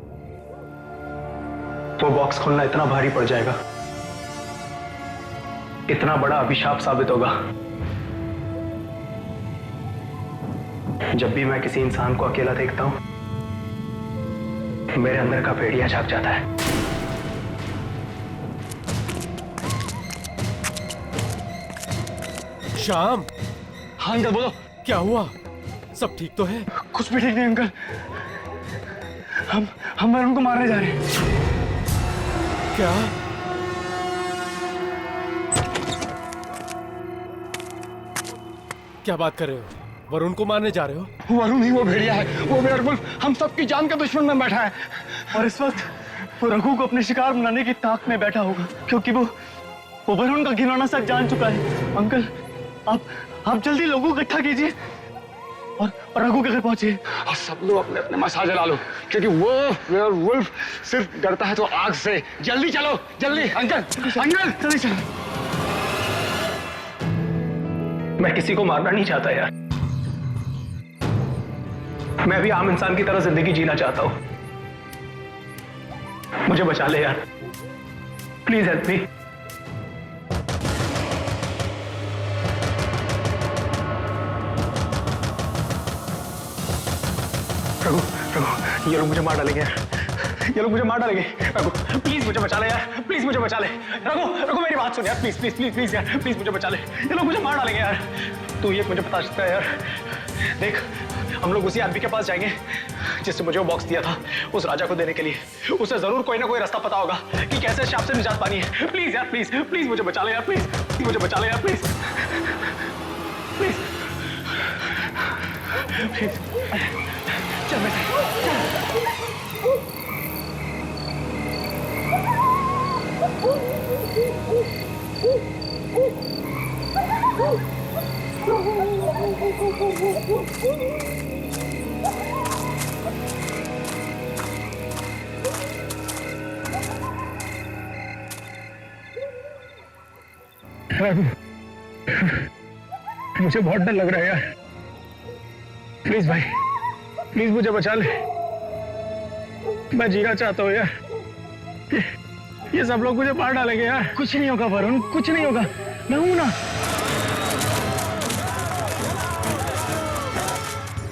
वो बॉक्स खोलना इतना भारी पड़ जाएगा, इतना बड़ा अभिशाप साबित होगा। जब भी मैं किसी इंसान को अकेला देखता हूं, मेरे अंदर का भेड़िया जाग जाता है। श्याम। हाँ अंकल बोलो। क्या हुआ? सब ठीक तो है? कुछ भी ठीक नहीं अंकल, हम वरुण को मारने जा रहे हैं। क्या? क्या बात कर रहे हो? वरुण को मारने जा रहे हो? वरुण ही वो भेड़िया है, वो वेयरवुल्फ हम सबकी जान का दुश्मन में बैठा है, और इस वक्त वो रघु को अपने शिकार बनाने की ताक में बैठा होगा, क्योंकि वो वरुण का घिनौना सच जान चुका है। अंकल आप जल्दी लोगों को इकट्ठा कीजिए और रघु के घर पहुंचिए, और सब लोग अपने अपने मसाज जला लो, क्योंकि वो वेयरवुल्फ सिर्फ डरता है तो आग से। जल्दी चलो, जल्दी। अंकल जल्दी चलो। मैं किसी को मारना नहीं चाहता यार, मैं भी आम इंसान की तरह जिंदगी जीना चाहता हूं। मुझे बचा ले यार, प्लीज हेल्प मी। रघु, ये लोग मुझे मार डालेंगे यार, ये लोग मुझे मार डालेंगे। रघु प्लीज मुझे बचा ले यार, प्लीज मुझे बचा ले। रघु मेरी बात सुन यार, प्लीज प्लीज प्लीज प्लीज यार, प्लीज मुझे बचा ले। ये लोग मुझे मार डालेंगे यार, तू ये मुझे बता सकता है यार। देख, हम लोग उसी आदमी के पास जाएंगे जिससे मुझे वो बॉक्स दिया था, उस राजा को देने के लिए। उसे जरूर कोई ना कोई रास्ता पता होगा कि कैसे शाप से निजात पानी है। प्लीज यार, प्लीज प्लीज मुझे बचा ले यार, प्लीज मुझे बचा ले यार, प्लीज प्लीज प्लीज। चल बेटा, मुझे बहुत डर लग रहा है यार, प्लीज भाई, प्लीज मुझे बचा ले। मैं जीना चाहता हूँ यार, ये सब लोग मुझे मार डालेंगे यार। कुछ नहीं होगा वरुण, कुछ नहीं होगा, मैं हूं ना।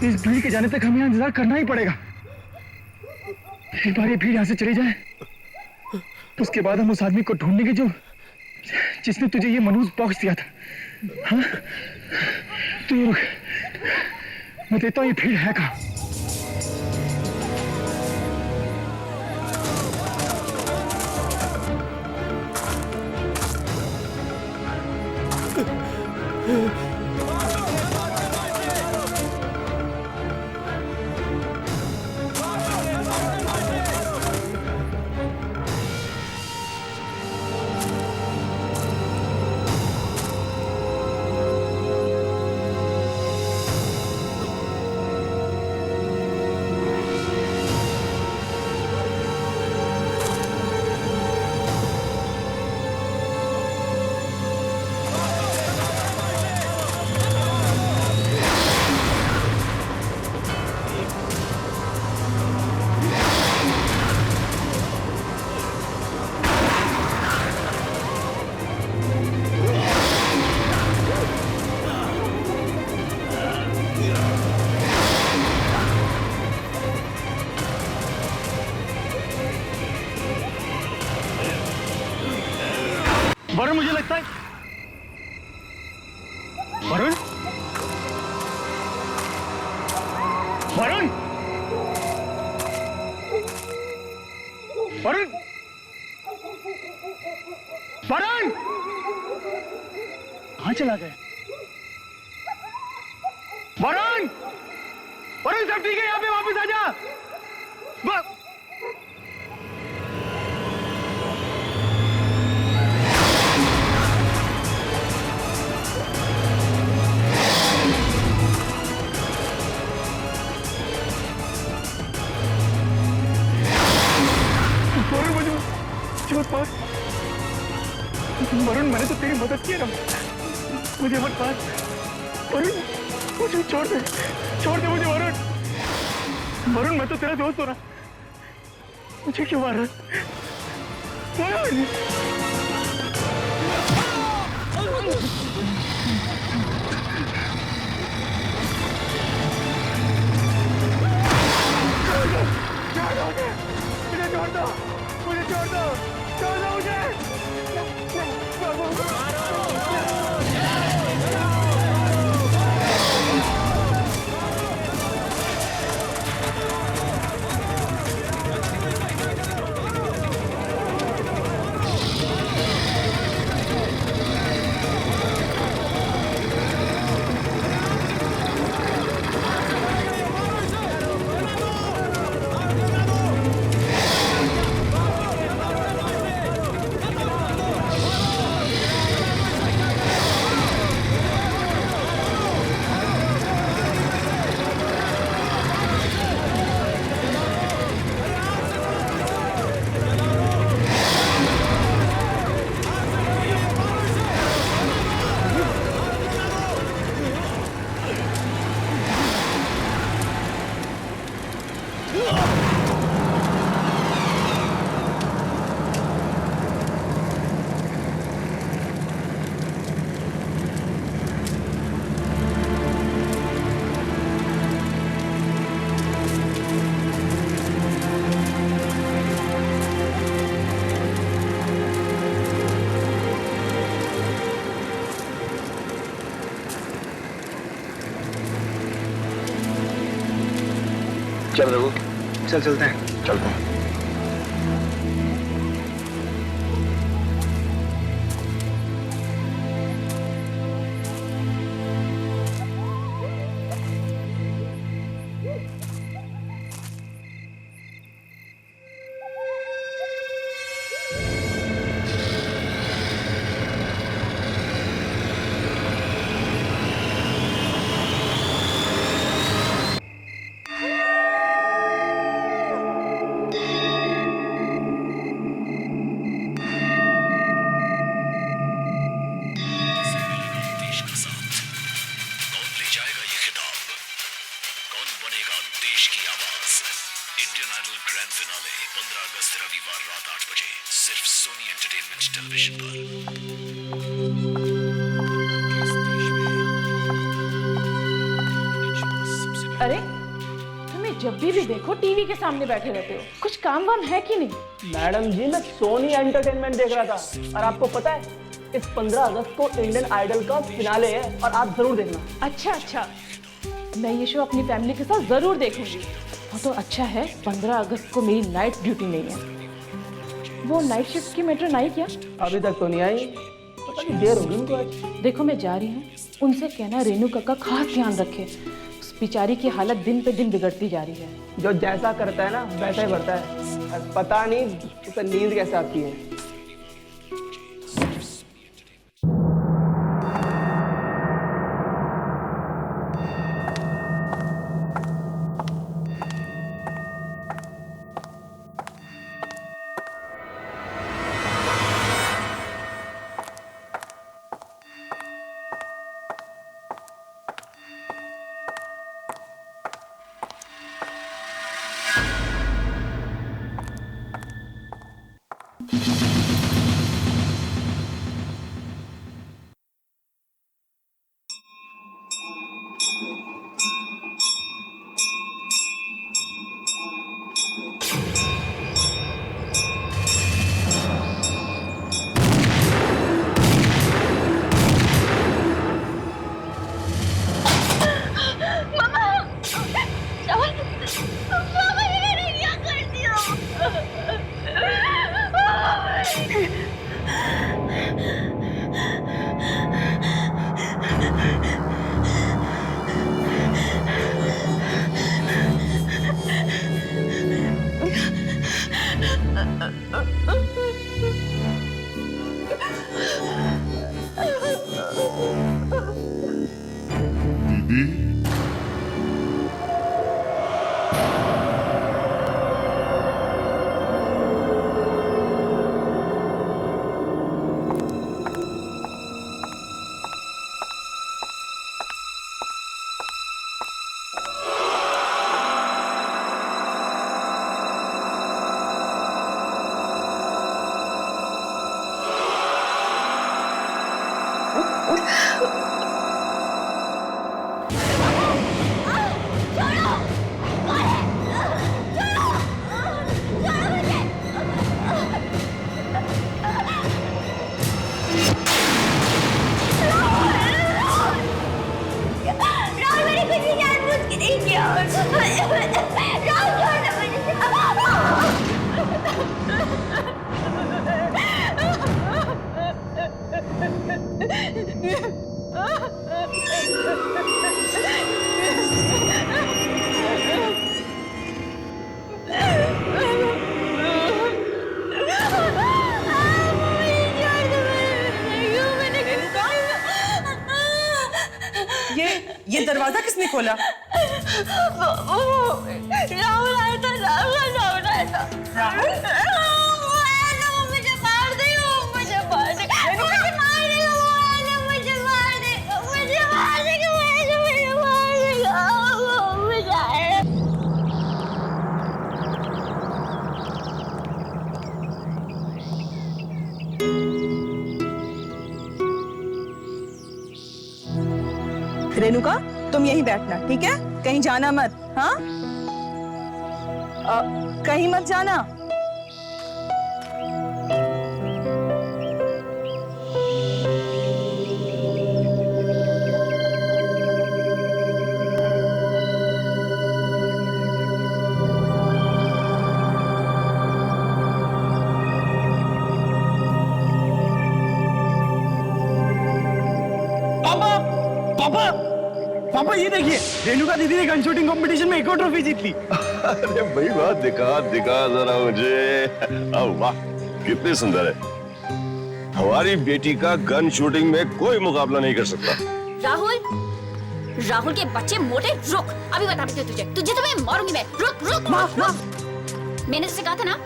इस भीड़ के जाने तक हमें इंतजार करना ही पड़ेगा। एक बार ये भीड़ यहां से चली जाए, उसके बाद हम उस आदमी को ढूंढने की जिसने तुझे ये मनहूस बॉक्स दिया था। हाँ? तो ये रुक, मैं देता हूँ ये भीड़ है कहाँ। वरुण, मुझे लगता है वरुण, वरुण, वरुण, वरुण, कहाँ चला गया? वरुण, वरुण सब ठीक है? यहाँ पे वापस आ जा। वरुण, मैंने तो तेरी मदद की ना, मुझे मत मार। वरुण, मुझे छोड़ दे मुझे वरुण। वरुण, मैं तो तेरा दोस्त हूं ना। मुझे क्यों मार रहा मुझे छोड़ दो, मुझे छोड़ दो, छोड़ दो मुझे। चल रघु, चल चलते हैं, चलते हैं। अरे तुम्हें जब भी देखो टीवी के सामने बैठे रहते हो, कुछ काम वाम है कि नहीं? मैडम जी, मैं सोनी एंटरटेनमेंट देख रहा था। और आपको पता है, इस 15 अगस्त को इंडियन आइडल का फिनाले है और आप जरूर देखना। अच्छा अच्छा, मैं ये शो अपनी फैमिली के साथ जरूर देखूंगी। वो तो अच्छा है 15 अगस्त को मेरी नाइट ड्यूटी नहीं है। वो नाइट शिफ्ट की मेट्रो आई क्या? अभी तक तो नहीं आई, पता नहीं देर होगी उनको आज। देखो मैं जा रही हूँ, उनसे कहना रेनू काका खास ध्यान रखे। उस बेचारी की हालत दिन पे दिन बिगड़ती जा रही है। जो जैसा करता है ना वैसा ही बढ़ता है। पता नहीं उसे नींद कैसे आती है। राहुल मैंने कुछ भी जानबूझ के नहीं किया। राहुल छोड़ो ये दरवाजा किसने खोला? राहुल आया था। राहुल आया था। राहुल? मुझे मार देगा। मुझे मार देगा। मुझे मार देगा। मुझे मार देगा। मुझे मार देगा। मुझे मार देगा। रेणुका, तुम यहीं बैठना, ठीक है? कहीं जाना मत, हाँ? कहीं मत जाना। पापा, पापा ये देखिए, रेणुका दीदी ने गन शूटिंग कंपटीशन में एक और ट्रॉफी जीत ली। अरे भाई वाह, दिखा जरा मुझे। वाह, कितनी सुंदर है। हमारी बेटी का गन शूटिंग में कोई मुकाबला नहीं कर सकता। राहुल के बच्चे मोटे, रुक, अभी बताती हूँ तुझे तो मैं मारूंगी मैं। रुक। मैंने तुझसे कहा था ना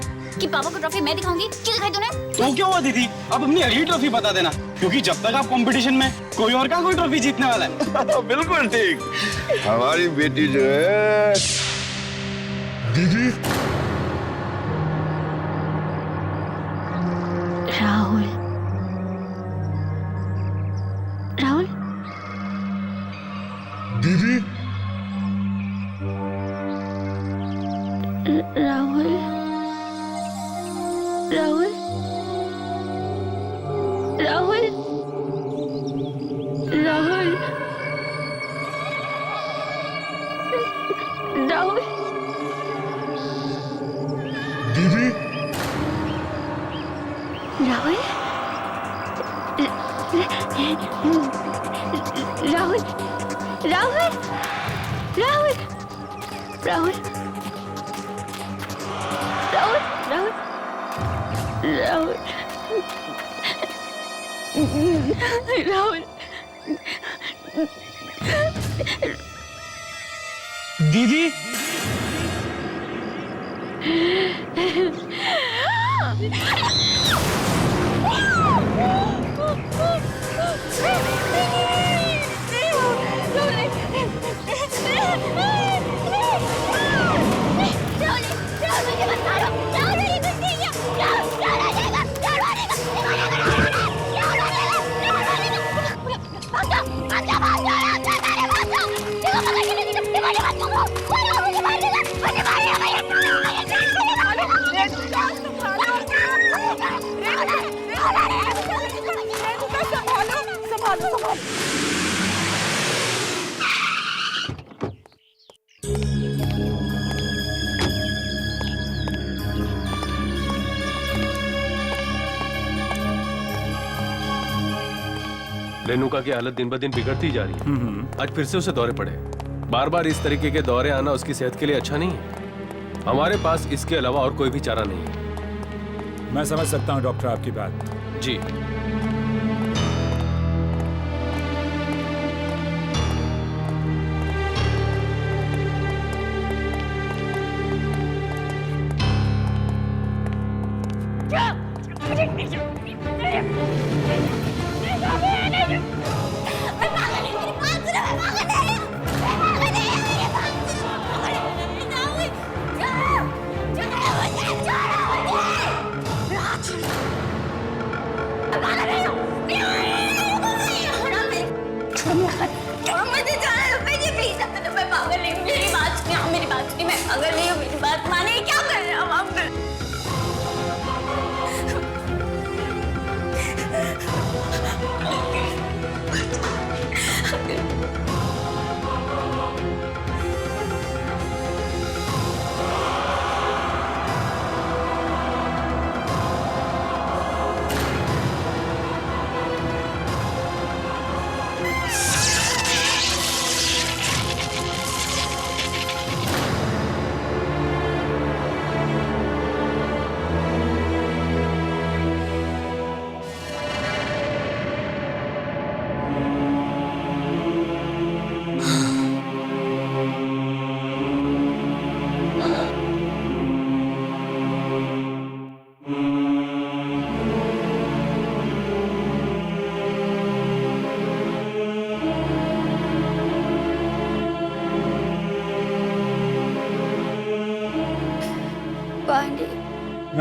कि पापा को ट्रॉफी मैं दिखाऊंगी। क्यों दिखाई तूने? तो क्या हुआ दीदी, अब अपनी अगली ट्रॉफी बता देना, क्योंकि जब तक आप कंपटीशन में कोई और का कोई ट्रॉफी जीतने वाला है। बिल्कुल ठीक। हमारी बेटी जो है दीदी। राहुल दीदी। राहुल दीदी। दीदी, रेणुका की हालत दिन ब दिन बिगड़ती जा रही है। आज फिर से उसे दौरे पड़े। बार बार इस तरीके के दौरे आना उसकी सेहत के लिए अच्छा नहीं है। हमारे पास इसके अलावा और कोई भी चारा नहीं है। मैं समझ सकता हूँ डॉक्टर आपकी बात। जी।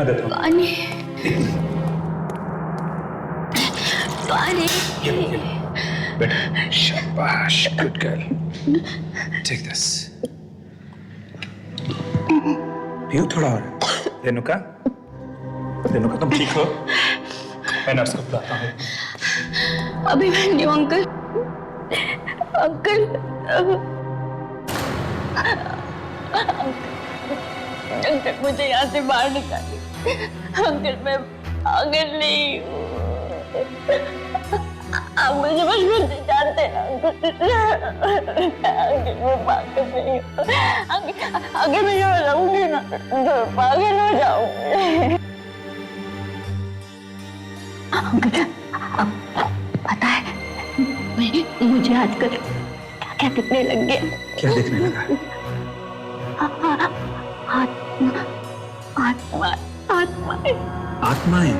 मैं देता हूँ। पानी पानी। बेटा शाबाश, गुड गर्ल। Take this. पियो थोड़ा और। रेणुका, रेणुका तुम ठीक हो? मैं नर्स को बुलाता हूँ। अभी मैं नहीं हूँ अंकल। अंकल अंकल मुझे यहाँ से बाहर निकालिए। अंकल मैं पागल नहीं हूँ। आप मुझे बचपन से जानते हैं अंकल। अंकल मैं पागल नहीं हूँ। अंकल मैं जो रहूंगी ना तो पागल हो जाऊंगी। अंकल पता है मुझे आजकल क्या दिखने लग गया? क्या दिखने लगा? आत्मा आत्माएं। आत्माएं?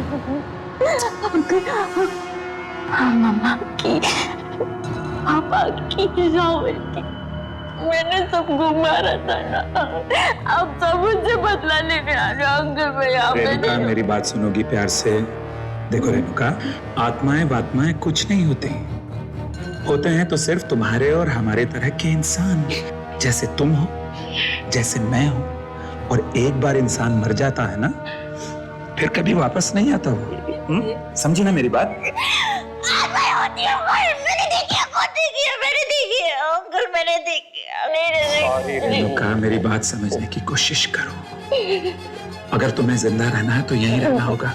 मम्मा की, पापा की, राहुल की। मैंने सबको मारा था ना। अब सब मुझसे बदला लेने आ रहे हो अंकल। मैं यहाँ पे रेणुका नहीं। मेरी बात सुनोगी प्यार से? देखो रेणुका, आत्माएं वात्माएं कुछ नहीं होते, होते हैं तो सिर्फ तुम्हारे और हमारे तरह के इंसान, जैसे तुम हो, जैसे मैं हूं। और एक बार इंसान मर जाता है ना, फिर कभी वापस नहीं आता वो। समझी ना मेरी बात? रेणुका मेरी बात समझने की कोशिश करो। अगर तुम्हें जिंदा रहना है तो यहीं रहना होगा।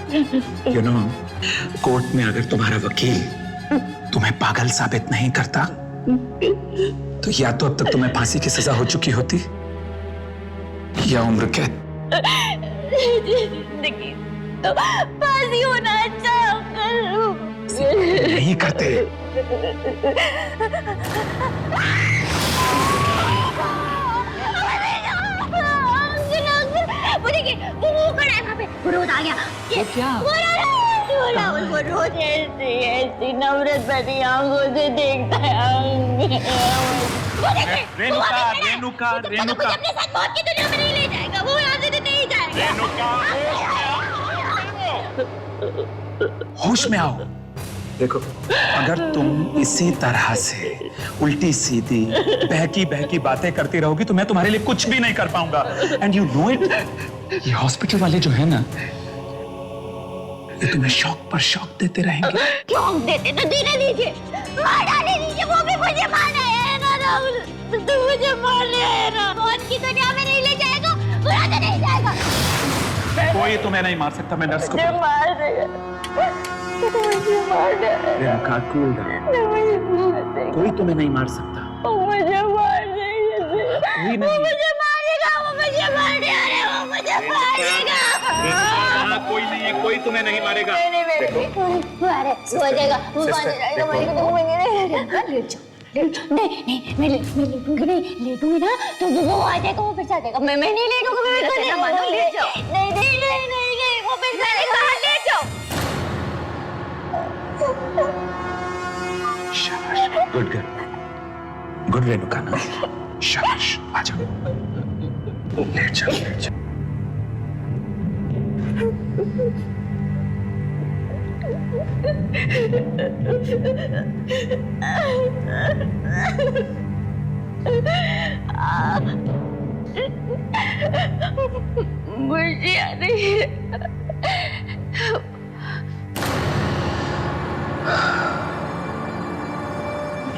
यू नो, कोर्ट में अगर तुम्हारा वकील तुम्हें पागल साबित नहीं करता तो या तो अब तक तुम्हें फांसी की सजा हो चुकी होती या उम्र कैद। जिंदगी तो फांसी होना अच्छा अंकल। नहीं करते। वो खड़ा है वहाँ पे, वो रोज आ गया। वो क्या? वो रोज ऐसी नफरत भरी आंखों से देखता है। रेणुका, रेणुका, रेणुका। अपने साथ मौत की दुनिया में नहीं ले जाएगा। वो यहाँ से नहीं जाएगा। होश में आओ। देखो, अगर तुम इसी तरह से उल्टी सीधी बहकी बहकी बातें करती रहोगी तो मैं तुम्हारे लिए कुछ भी नहीं कर पाऊंगा। एंड यू नो इट, ये हॉस्पिटल वाले जो है ना, ये तुम्हें शौक पर शौक देते रहेंगे। शौक देते तो देने दीजिए, मार डाले दीजिए। वो भी मुझे मारना है ना राहुल, तो मुझे मारना है ना। मौत की दुनिया में नहीं ले जाएगा, बुरा तो नहीं जाएगा। कोई तुम्हें नहीं मार सकता। मैं नर्स को मार देगा। मुझे मार देगा। Renuka, cool down. कोई तुम्हें नहीं मार सकता। मुझे मार देगा। कोई नहीं। वो मुझे मारेगा। वो मुझे मारने आ रहा है। वो मुझे मारेगा। कोई नहीं है, कोई तुम्हें नहीं मारेगा। देखो, अरे सो जाएगा। वो मार जाएगा। लेट जाओ। नहीं मैं लेटूंगी नहीं। लेटूंगी ना तो वो आ जाएगा। वो फिर से आ जाएगा। मैं नहीं लेटूंगी। मैं लेट जाओ। नहीं वो फिर से आएगा। लेट जाओ। शाबाश, गुड गर्ल, गुड रेणुका ना। शाबाश, आ जाओ, लेट जाओ, लेट जाओ। मुझे आ रही है।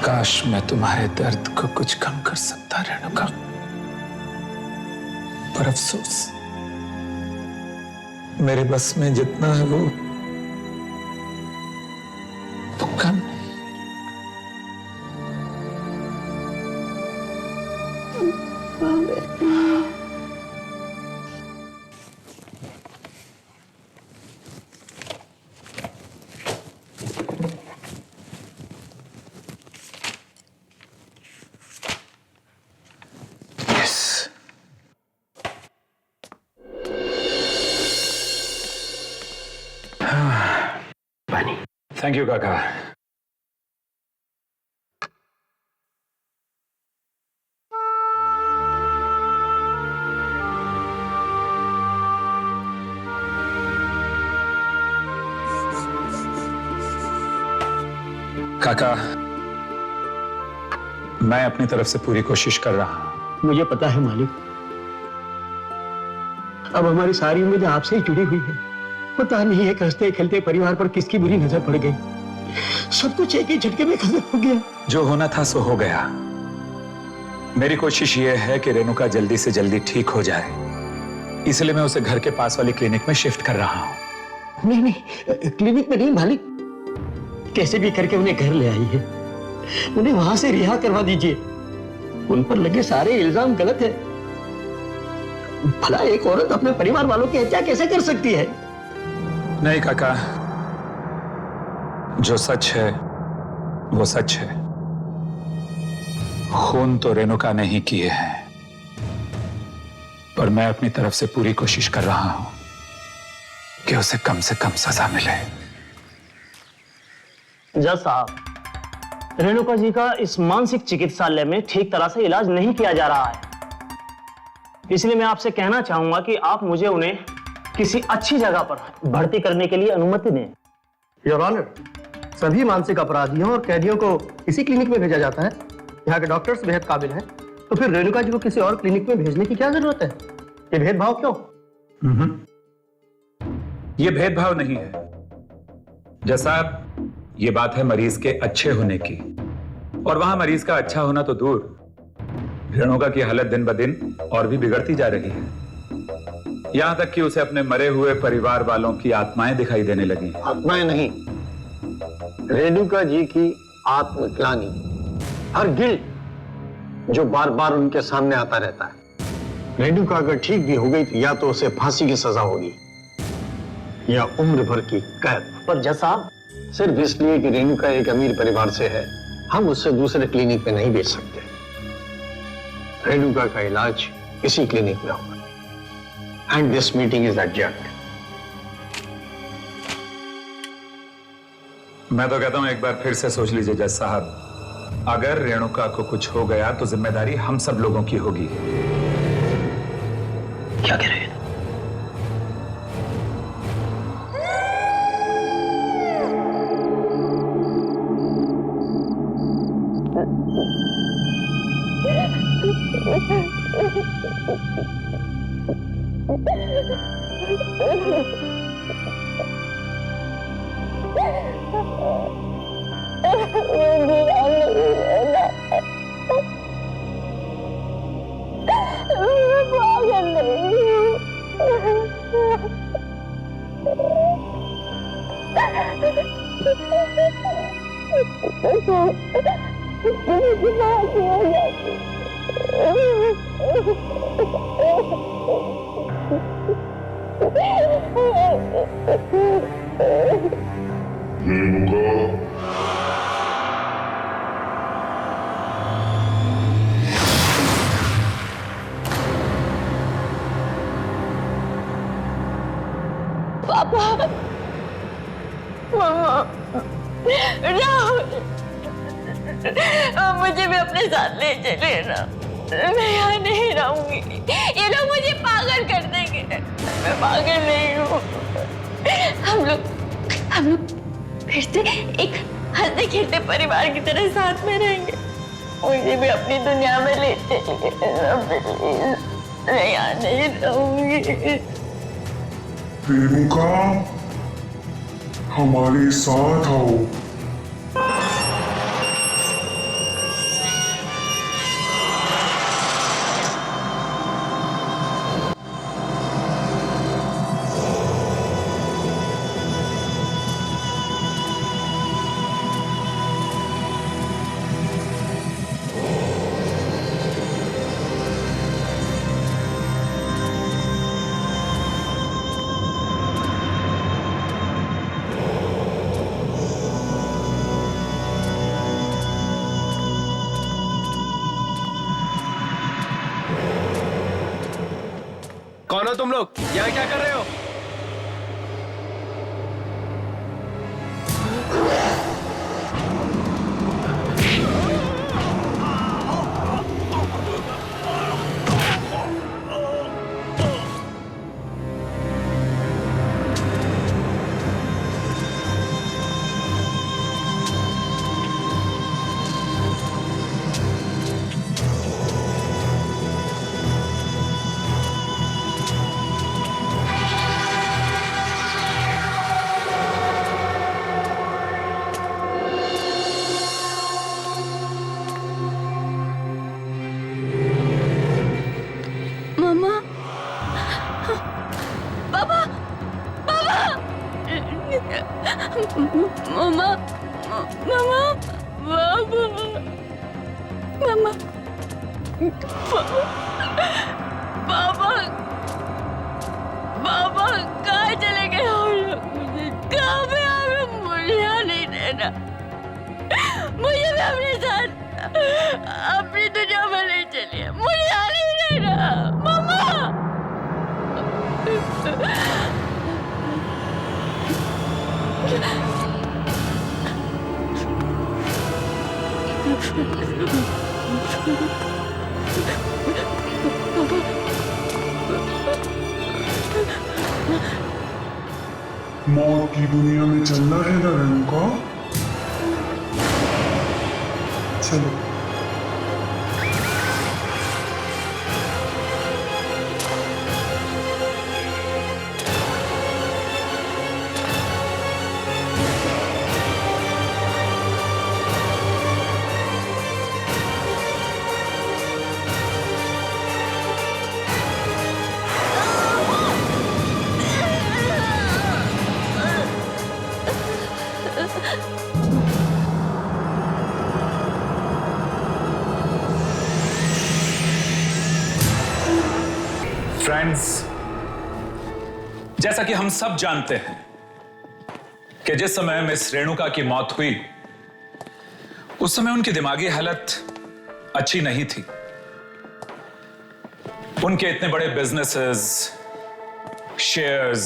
काश मैं तुम्हारे दर्द को कुछ कम कर सकता रेणुका, पर अफसोस मेरे बस में जितना है वो कम। थैंक यू काका। काका, मैं अपनी तरफ से पूरी कोशिश कर रहा हूं। मुझे पता है मालिक, अब हमारी सारी उम्मीदें आपसे ही जुड़ी हुई है। पता नहीं है हंसते खेलते परिवार पर किसकी बुरी नजर पड़ गई। सब कुछ एक ही झटके में खत्म हो गया। जो होना था सो हो गया। मेरी कोशिश यह है कि रेणुका जल्दी से जल्दी ठीक हो जाए, इसलिए मैं उसे घर के पास वाली क्लिनिक में शिफ्ट कर रहा हूं। नहीं नहीं, क्लिनिक में नहीं मालिक, कैसे भी करके उन्हें घर ले आई है। उन्हें वहां से रिहा करवा दीजिए। उन पर लगे सारे इल्जाम गलत है। भला एक औरत अपने परिवार वालों की हत्या कैसे कर सकती है? नहीं काका, जो सच है वो सच है। खून तो रेणुका ने ही किए हैं, पर मैं अपनी तरफ से पूरी कोशिश कर रहा हूं कि उसे कम से कम सजा मिले। जज साहब, रेणुका जी का इस मानसिक चिकित्सालय में ठीक तरह से इलाज नहीं किया जा रहा है, इसलिए मैं आपसे कहना चाहूंगा कि आप मुझे उन्हें किसी अच्छी जगह पर भर्ती करने के लिए अनुमति दें। योर ऑनर, सभी मानसिक अपराधियों और कैदियों को इसी क्लिनिक में भेजा जाता है। यहाँ के डॉक्टर्स बेहद काबिल हैं, तो फिर रेणुका जी को किसी और क्लिनिक में भेजने की क्या जरूरत है? ये भेदभाव क्यों? ये भेदभाव नहीं है जैसा, ये बात है मरीज के अच्छे होने की, और वहां मरीज का अच्छा होना तो दूर, रेणुका की हालत दिन ब दिन और भी बिगड़ती जा रही है। यहां तक कि उसे अपने मरे हुए परिवार वालों की आत्माएं दिखाई देने लगी। आत्माएं नहीं, रेणुका जी की आत्मग्लानि, हर गिल्ट जो बार बार उनके सामने आता रहता है। रेणुका अगर ठीक भी हो गई तो या तो उसे फांसी की सजा होगी या उम्र भर की कैद। पर जज साहब, सिर्फ इसलिए कि रेणुका एक अमीर परिवार से है, हम उससे दूसरे क्लिनिक में नहीं भेज सकते। रेणुका का इलाज इसी क्लिनिक में होगा। And this meeting is adjourned. मैं तो कहता हूं एक बार फिर से सोच लीजिए जज साहब, अगर रेणुका को कुछ हो गया तो जिम्मेदारी हम सब लोगों की होगी। क्या कह रहे हैं? पापा, मामा, राहुल, मुझे भी अपने साथ ले चले ना। मैं यहाँ नहीं रहूंगी, ये लोग मुझे पागल कर देंगे। मैं पागल नहीं हूँ। हम लोग फिर से एक हंसते खेलते परिवार की तरह साथ में रहेंगे। मुझे भी अपनी दुनिया में ले चलिए। मैं यहाँ नहीं रहूंगी। रेणुका, हमारे साथ आओ। कौन हो तुम लोग? यहाँ क्या कर रहे हो? मम्मा मम्मा बाबा मम्मा बाबा बाबा कहाँ चले गए हम लोग? कहाँ पे हमें मुझे नहीं देना, मुझे भी अपने साथ अपनी दुनिया में नहीं चलिए, मुझे नहीं देना मम्मा। मौत की दुनिया में चलना है ना रेणुका? चलो। फ्रेंड्स, जैसा कि हम सब जानते हैं कि जिस समय मिस रेणुका की मौत हुई उस समय उनकी दिमागी हालत अच्छी नहीं थी। उनके इतने बड़े बिजनेसेस, शेयर्स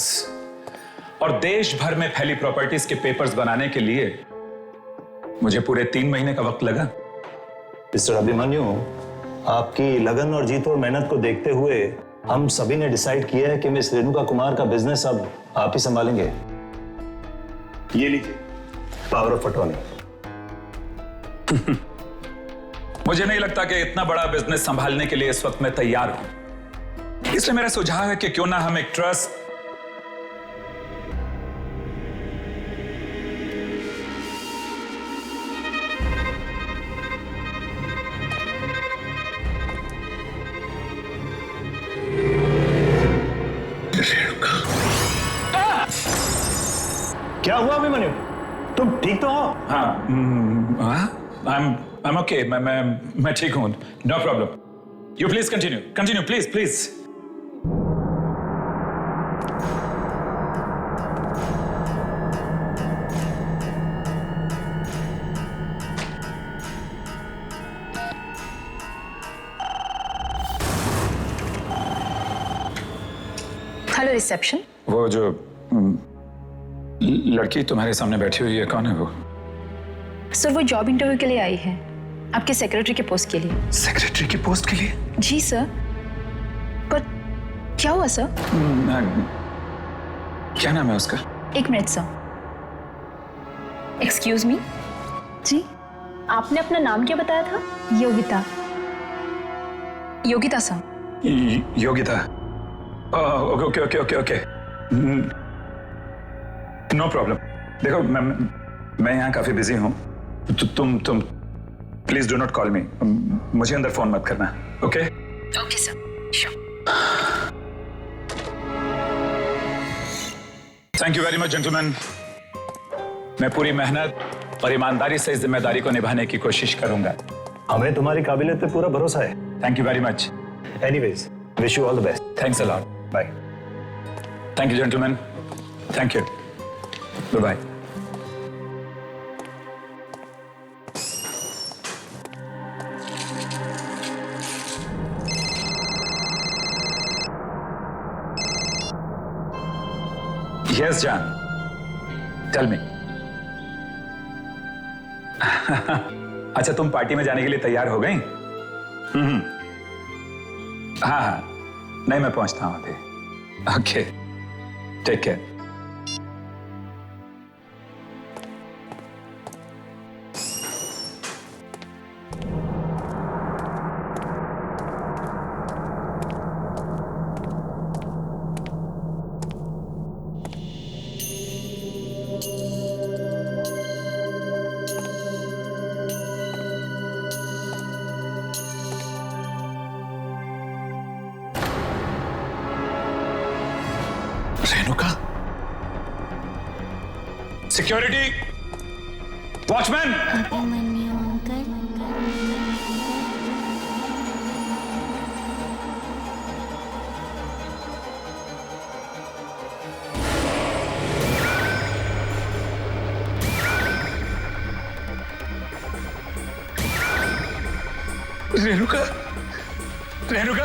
और देश भर में फैली प्रॉपर्टीज के पेपर्स बनाने के लिए मुझे पूरे 3 महीने का वक्त लगा। मिस्टर अभिमन्यु, आपकी लगन और जीत और मेहनत को देखते हुए हम सभी ने डिसाइड किया है कि मिस रेणुका कुमार का बिजनेस अब आप ही संभालेंगे। ये लीजिए पावर ऑफ अटॉर्नी। मुझे नहीं लगता कि इतना बड़ा बिजनेस संभालने के लिए इस वक्त मैं तैयार हूं, इसलिए मेरा सुझाव है कि क्यों ना हम एक ट्रस्ट क्या हुआ अभिमन्यु? तुम ठीक तो हो? हाँ, I'm okay. मैं ठीक हूं। No problem. You please continue. Continue, please, please. Hello reception. वो जो लड़की तुम्हारे सामने बैठी हुई है, कौन है वो? सर वो जॉब इंटरव्यू के लिए आई है, आपके सेक्रेटरी के पोस्ट के लिए। सेक्रेटरी की पोस्ट के लिए? जी सर। पर क्या हुआ सर? क्या नाम है उसका? 1 मिनट सर। Excuse me. जी आपने अपना नाम क्या बताया था? Yogita. Yogita sir. Yogita. Okay okay okay okay. No problem. देखो मैं यहाँ काफी बिजी हूँ, तुम please do not call me. मुझे अंदर फोन मत करना। Okay okay sir, sure. Thank you very much gentleman. मैं पूरी मेहनत और ईमानदारी से इस जिम्मेदारी को निभाने की कोशिश करूंगा। हमें तुम्हारी काबिलियत पे पूरा भरोसा है। Thank you very much. Anyways, wish you all the best. Thanks a lot. Bye. Thank you gentleman. Thank you. Bye. Yes, John. Tell me. अच्छा, तुम पार्टी में जाने के लिए तैयार हो गई? हाँ हाँ, नहीं मैं पहुंचता हूं अभी। Okay, take care. Renuka, security, watchman. Renuka, Renuka,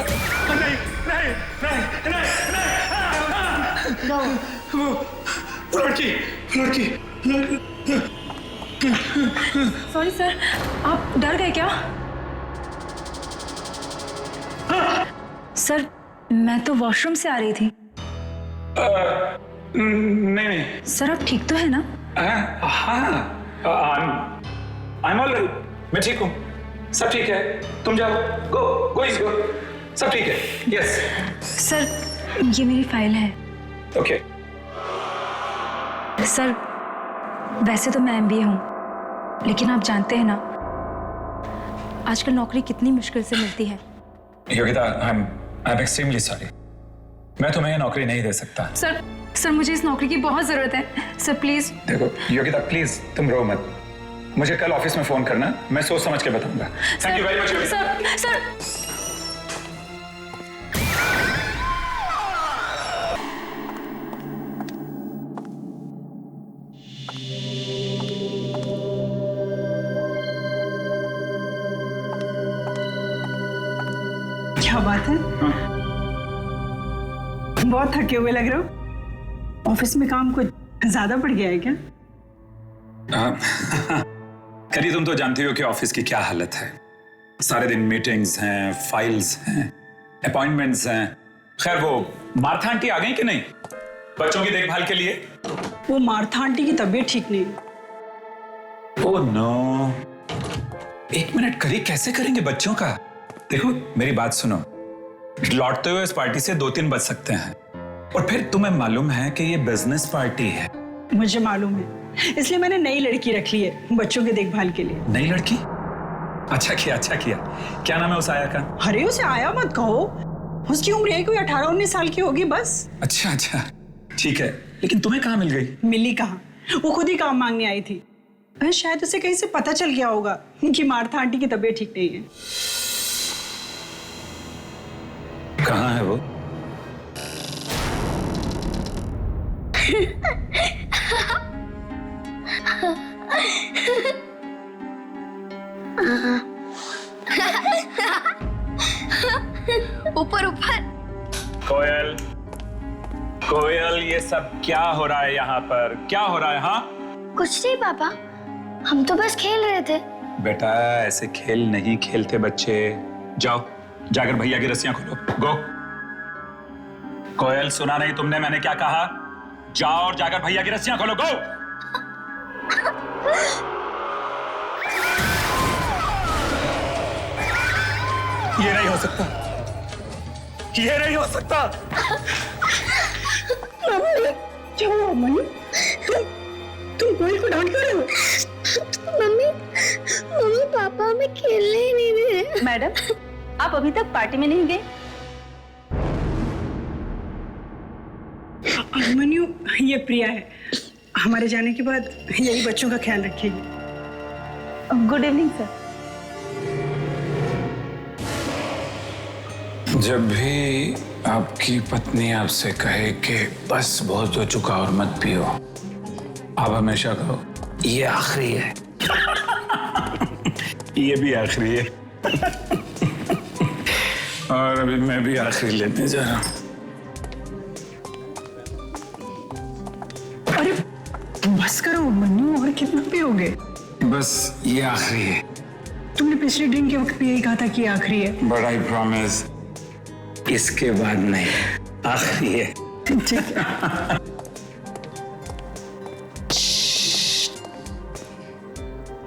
नहीं नहीं नहीं नहीं नहीं, वो लड़की, लड़की। सॉरी सर, आप डर गए क्या? सर, मैं तो वॉशरूम से आ रही थी। नहीं नहीं सर, आप ठीक तो है ना? हाँ, I'm all right, मैं ठीक हूँ, सब ठीक है, तुम जाओ, गो, सब ठीक है, यस। सर, ये मेरी फाइल है। ओके। सर, वैसे तो मैं MBA हूँ, लेकिन आप जानते हैं ना, आजकल नौकरी कितनी मुश्किल से मिलती है। योगिता, I'm extremely sorry, मैं तुम्हें ये नौकरी नहीं दे सकता। सर, मुझे इस नौकरी की बहुत जरूरत है। Sir please. देखो योगिता, प्लीज तुम रो मत, मुझे कल ऑफिस में फोन करना, मैं सोच समझ के बताऊंगा। Thank you very much. Sir, क्या बात है? बहुत थके हुए लग रहे हो। ऑफिस में काम कुछ ज्यादा बढ़ गया है क्या? करी, तुम तो जानती हो कि ऑफिस की क्या हालत है। सारे दिन मीटिंग्स हैं, फाइल्स हैं, अपॉइंटमेंट्स हैं। खैर, वो मार्था आंटी आ गई कि नहीं बच्चों की देखभाल के लिए? वो मार्था आंटी की तबीयत ठीक नहीं। ओह नो, एक मिनट करी, कैसे करेंगे बच्चों का? देखो मेरी बात सुनो, लौटते हुए इस पार्टी से 2-3 बज सकते हैं, और फिर तुम्हें मालूम है कि ये बिजनेस पार्टी है। मुझे मालूम है, इसलिए मैंने नई लड़की रख ली है बच्चों की देखभाल के लिए। नई लड़की? अच्छा किया, अच्छा किया। क्या नाम है उस आया का? अरे उसे आया मत कहो, उसकी उम्र है कोई 18-19 साल की होगी बस। अच्छा अच्छा, ठीक है, लेकिन तुम्हें कहाँ मिल गई? मिली कहाँ, वो खुद ही काम मांगने आई थी। शायद उसे कहीं से पता चल गया होगा कि मार्था आंटी की तबीयत ठीक नहीं है। कहाँ है वो? ऊपर ऊपर। कोयल, कोयल, ये सब क्या हो रहा है यहाँ पर? क्या हो रहा है? हाँ कुछ नहीं पापा, हम तो बस खेल रहे थे। बेटा, ऐसे खेल नहीं खेलते बच्चे। जाओ, जाकर भैया की रस्सियां खोलो, गो। कोयल, सुना नहीं तुमने मैंने क्या कहा? जाओ और जाकर भैया की रस्सियां खोलो, गो। ये नहीं हो सकता, ये नहीं हो सकता। क्या हुआ मम्मी? तुम कोयल को डांट क्यों रहे हो? मम्मी पापा हमें खेलने ही नहीं दे रहे। मैडम, आप अभी तक पार्टी में नहीं गए? अभिमन्यु, ये प्रिया है, हमारे जाने के बाद यही बच्चों का ख्याल रखेगी। Good evening sir. जब भी आपकी पत्नी आपसे कहे कि बस बहुत हो चुका और मत पियो, आप हमेशा कहो ये आखिरी है। ये भी आखिरी है। और अभी मैं भी आखिरी लेने जा रहा हूं। अरे बस करो मन्नू, और कितना पियोगे? बस ये आखिरी है। तुमने पिछले ड्रिंक के वक्त भी यही कहा था कि आखिरी है। बट आई प्रॉमिस, इसके बाद नहीं, आखिरी है। ठीक है।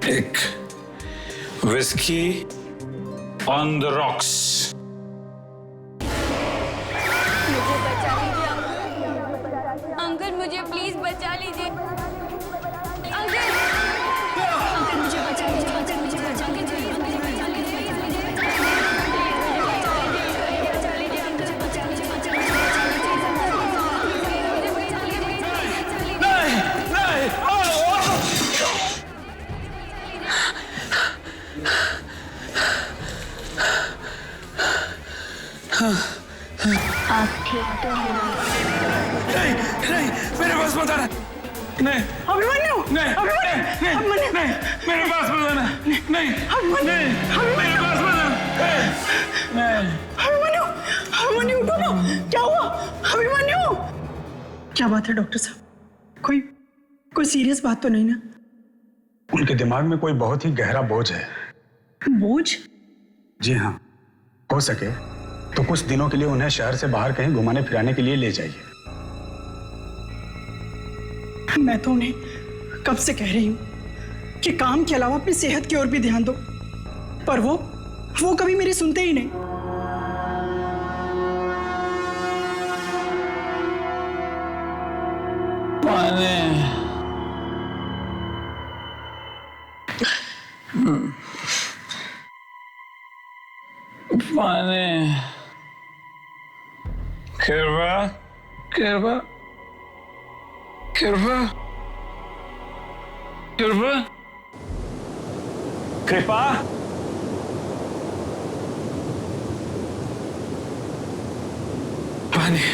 एक विस्की ऑन द रॉक्स। मुझे बचा लीजिए अंकल, मुझे प्लीज बचा लीजिए अंकल। अंकल मुझे बचा लीजिए, अंकल मुझे बचा लीजिए। नहीं, नहीं, नहीं, मेरे पास मत आना। नहीं अभिमन्यु, नहीं अभिमन्यु, नहीं, मेरे पास मत आना। नहीं मेरे पास मत आना। अभिमन्यु उठो ना, क्या हुआ? अभिमन्यु, क्या बात है डॉक्टर साहब? कोई सीरियस बात तो नहीं ना? उनके दिमाग में कोई बहुत ही गहरा बोझ है। बोझ? जी हाँ, हो सके तो कुछ दिनों के लिए उन्हें शहर से बाहर कहीं घुमाने फिराने के लिए ले जाइए। मैं तो उन्हें कब से कह रही हूँ कि काम के अलावा अपनी सेहत की ओर भी ध्यान दो, पर वो कभी मेरी सुनते ही नहीं। कृपा पानी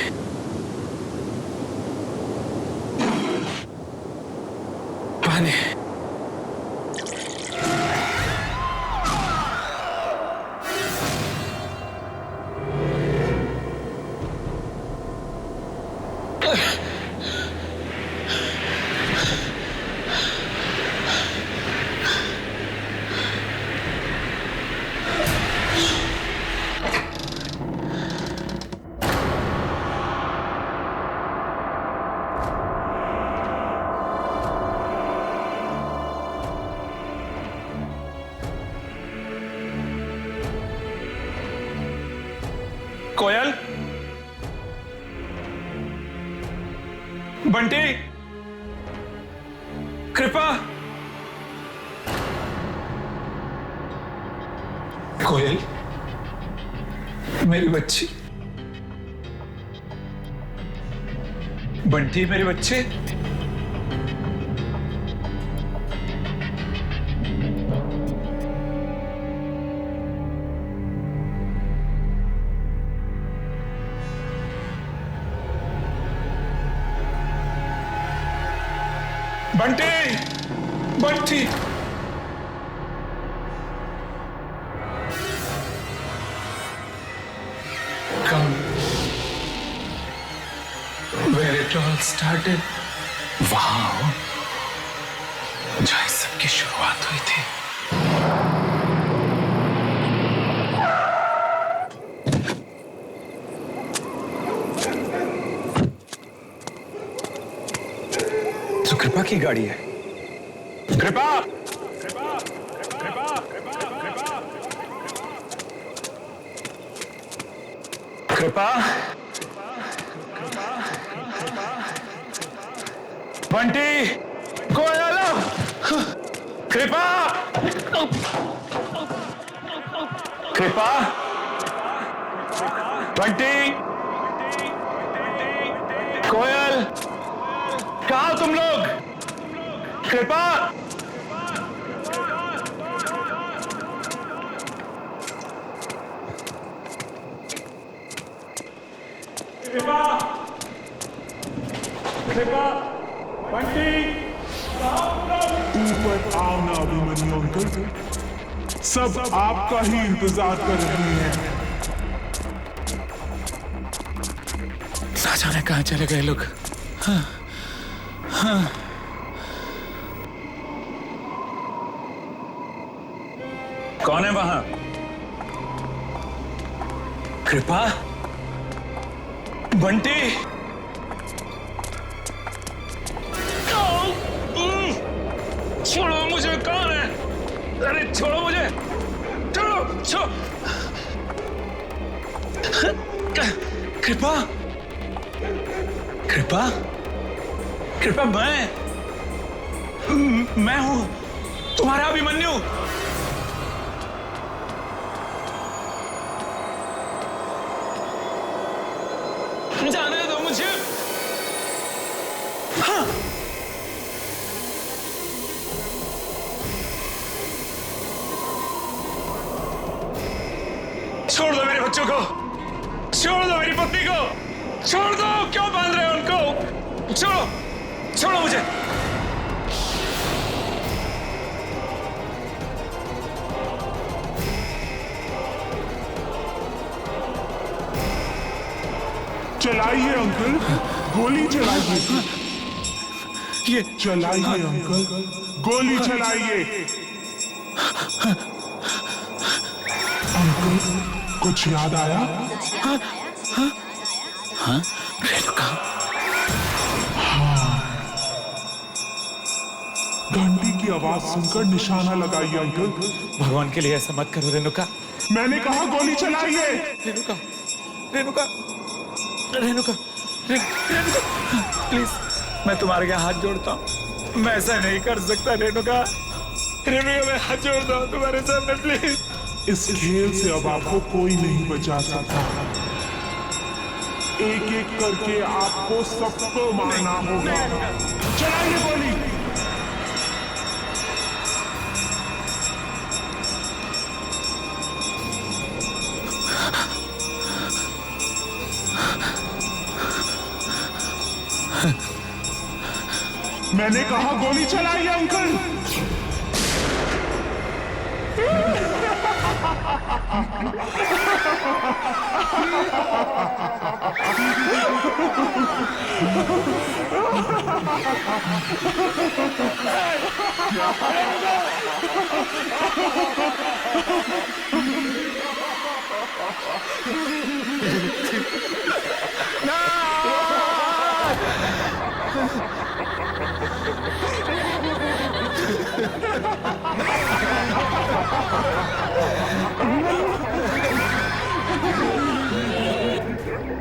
कोयल, बंटी, कृपा, कोयल, मेरी बच्ची, बंटी मेरे बच्चे, Bunty, come where it all started. वहाँ जहाँ इस सब की शुरुआत हुई थी। तो कृपा की गाड़ी है। कृपा, कृपा, बंटी, कोयल, कृपा, कृपा, बंटी, कोयल, कहाँ तुम लोग? कृपा, कृपा, बंटी, ऊपर आओ ना अभिमन्यु अंकल, सब आपका ही इंतजार कर रही हैं। ना जाने कहाँ चले गए लोग। हाँ, हाँ। कौन है वहां? कृपा, बंटी, छोड़ो मुझे, कौन है? अरे छोड़ो मुझे, छोड़ो। कृपा, कृपा, कृपा, मैं हूं तुम्हारा अभिमन्यु। जाने दो मुझे। हाँ। छोड़ दो मेरे बच्चों को, छोड़ दो मेरी पत्नी को, छोड़ दो, क्यों बांध रहे हो उनको? छोड़ो, छोड़ो मुझे। चलाइए अंकल, गोली चलाइए। ये चलाइए अंकल, गोली चलाइए। अंकल, कुछ याद आया? हाँ, रेणुका। हाँ, घंटी की आवाज सुनकर निशाना लगाइए अंकल। भगवान के लिए ऐसा मत करो रेणुका। मैंने कहा गोली चलाइए। रेणुका, रेणुका, रेणुका, रेणुका, प्लीज, मैं तुम्हारे यहाँ हाथ जोड़ता हूँ। मैं ऐसा नहीं कर सकता रेणुका। रेणुका, मैं हाथ जोड़ता हूँ तुम्हारे सामने, प्लीज। इस खेल से अब आपको कोई नहीं बचा सकता। एक एक करके आपको सबको मारना होगा। चलाइए गोली। मैंने कहा गोली चलाइए अंकल।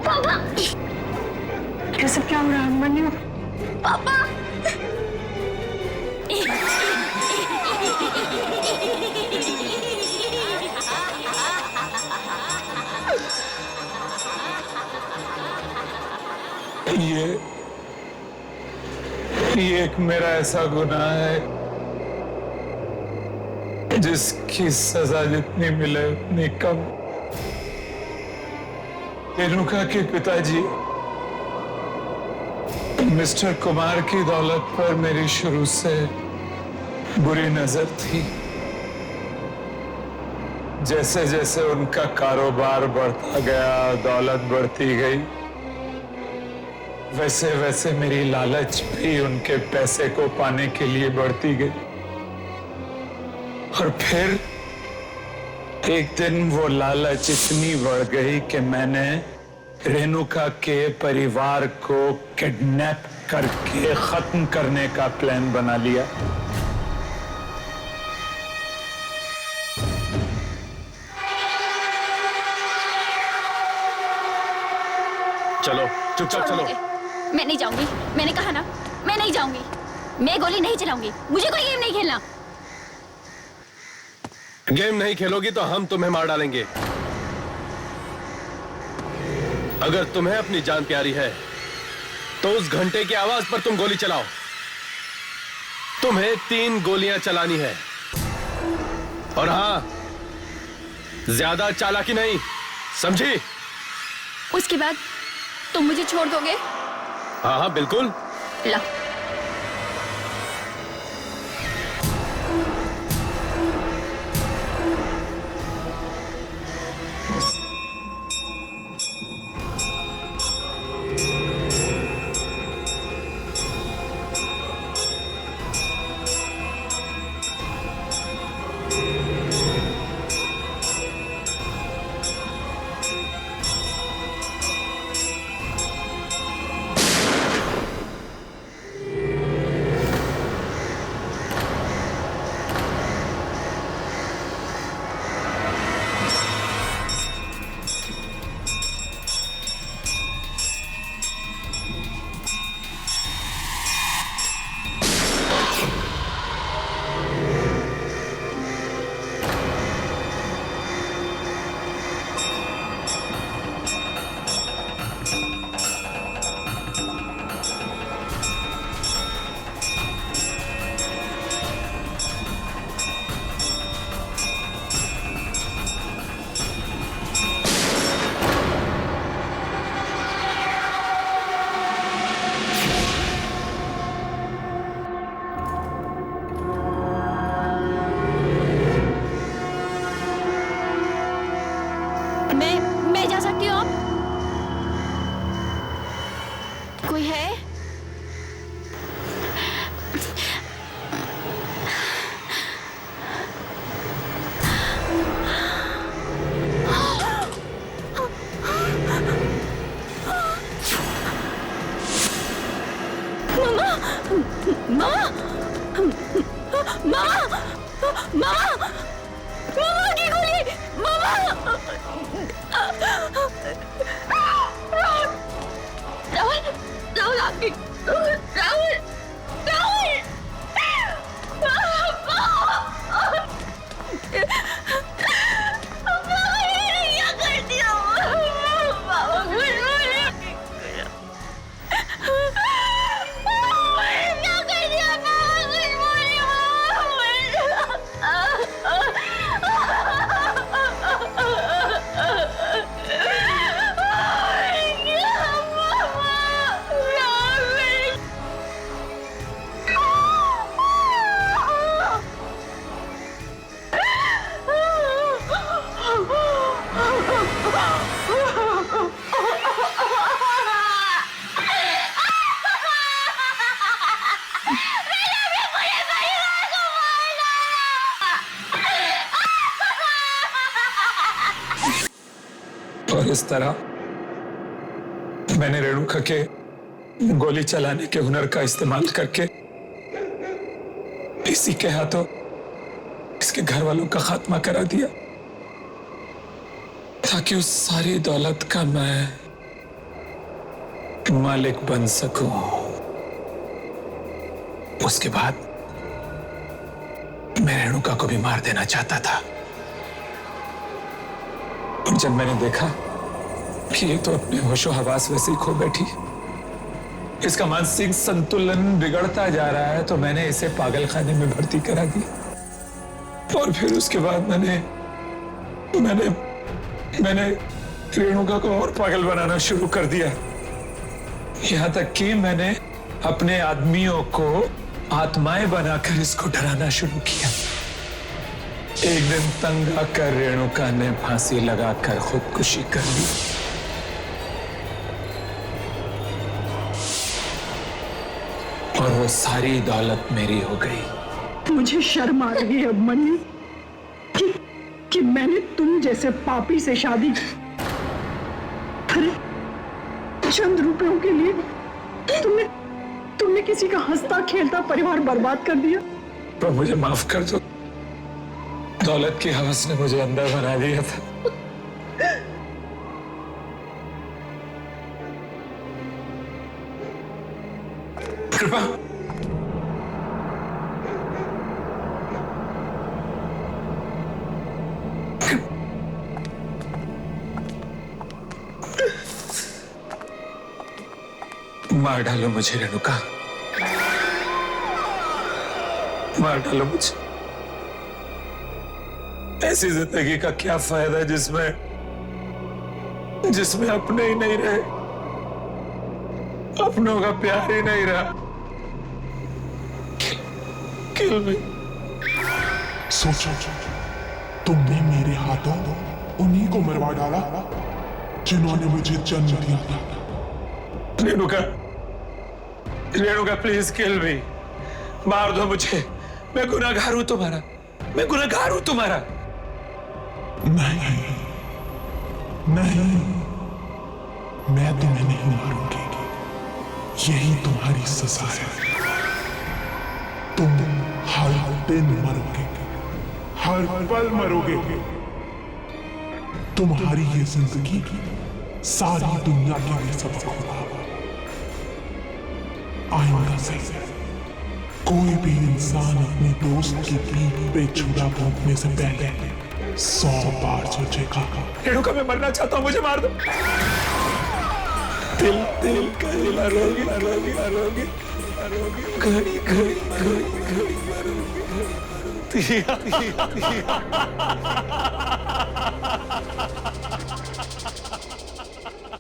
पापा, ये सब क्या हो रहा है मन्नू? पापा, ये एक मेरा ऐसा गुनाह है जिसकी सजा जितनी मिले उतनी कम। रेणुका के पिताजी मिस्टर कुमार की दौलत पर मेरी शुरू से बुरी नजर थी। जैसे जैसे उनका कारोबार बढ़ता गया, दौलत बढ़ती गई, वैसे वैसे मेरी लालच भी उनके पैसे को पाने के लिए बढ़ती गई। और फिर एक दिन वो लालच इतनी बढ़ गई कि मैंने रेणुका के परिवार को किडनैप करके खत्म करने का प्लान बना लिया। चलो, चुपचाप चलो। मैं नहीं जाऊंगी। मैंने कहा ना, मैं नहीं जाऊंगी। मैं गोली नहीं चलाऊंगी। मुझे कोई गेम नहीं खेलना। गेम नहीं खेलोगी तो हम तुम्हें मार डालेंगे। अगर तुम्हें अपनी जान प्यारी है तो उस घंटे की आवाज पर तुम गोली चलाओ। तुम्हें 3 गोलियां चलानी है। और हाँ, ज्यादा चालाकी नहीं, समझी? उसके बाद तुम मुझे छोड़ दोगे? हाँ हाँ बिल्कुल। ला। मामा मामा मामा की गोली मामा राहुल राहुल आपकी राहुल राहुल क्या कर दिया और इस तरह मैंने रेणुका के गोली चलाने के हुनर का इस्तेमाल करके इसी के हाथों इसके घर वालों का खात्मा करा दिया, ताकि उस सारी दौलत का मैं मालिक बन सकूं। उसके बाद मैं रेणुका को भी मार देना चाहता था, और जब मैंने देखा कि ये तो अपने होशो हवास वैसे ही खो बैठी, इसका मानसिक संतुलन बिगड़ता जा रहा है, तो मैंने इसे पागल खाने में भर्ती करा दी। और फिर उसके बाद मैंने रेणुका को और पागल बनाना शुरू कर दिया, यहां तक कि मैंने अपने आदमियों को आत्माएं बनाकर इसको डराना शुरू किया। एक दिन तंग आकर रेणुका ने फांसी लगाकर खुदकुशी कर ली। और वो सारी दौलत मेरी हो गई। मुझे शर्म आ रही है अभिमन्यु कि मैंने तुम जैसे पापी से शादी की। अरे चंद रुपयों के लिए तुमने किसी का हंसता खेलता परिवार बर्बाद कर दिया। पर मुझे माफ कर दो, दौलत की हवस ने मुझे अंदर बना दिया था। कृपा मार डालो मुझे रेणुका, मार डालो मुझे। ऐसी जिंदगी का क्या फायदा जिसमें अपने ही नहीं रहे, अपनों का प्यार ही नहीं रहा। किल मी। सोचो, तुमने मेरे हाथों उन्हीं को मरवा डाला जिन्होंने मुझे जन्म दिया था। रेणुका प्लीज किल मी, मार दो मुझे। मैं गुनहगार हूं तुम्हारा, मैं गुनहगार हूं तुम्हारा। नहीं, मैं तुम्हें नहीं मारूंगी, यही तुम्हारी सजा है। तुम हर दिन मरोगे, हर पल मरोगे। तुम्हारी ये जिंदगी सारी दुनिया के लिए सबक होगा। आइंदा से कोई भी इंसान अपने दोस्त की पीठ पे छुरा भोंकने से पहले 100 बार सोचेगा। रेणुका मैं मरना चाहता हूं, मुझे मार दो। दिल कहीं मरोगी, घड़ी मरोगी।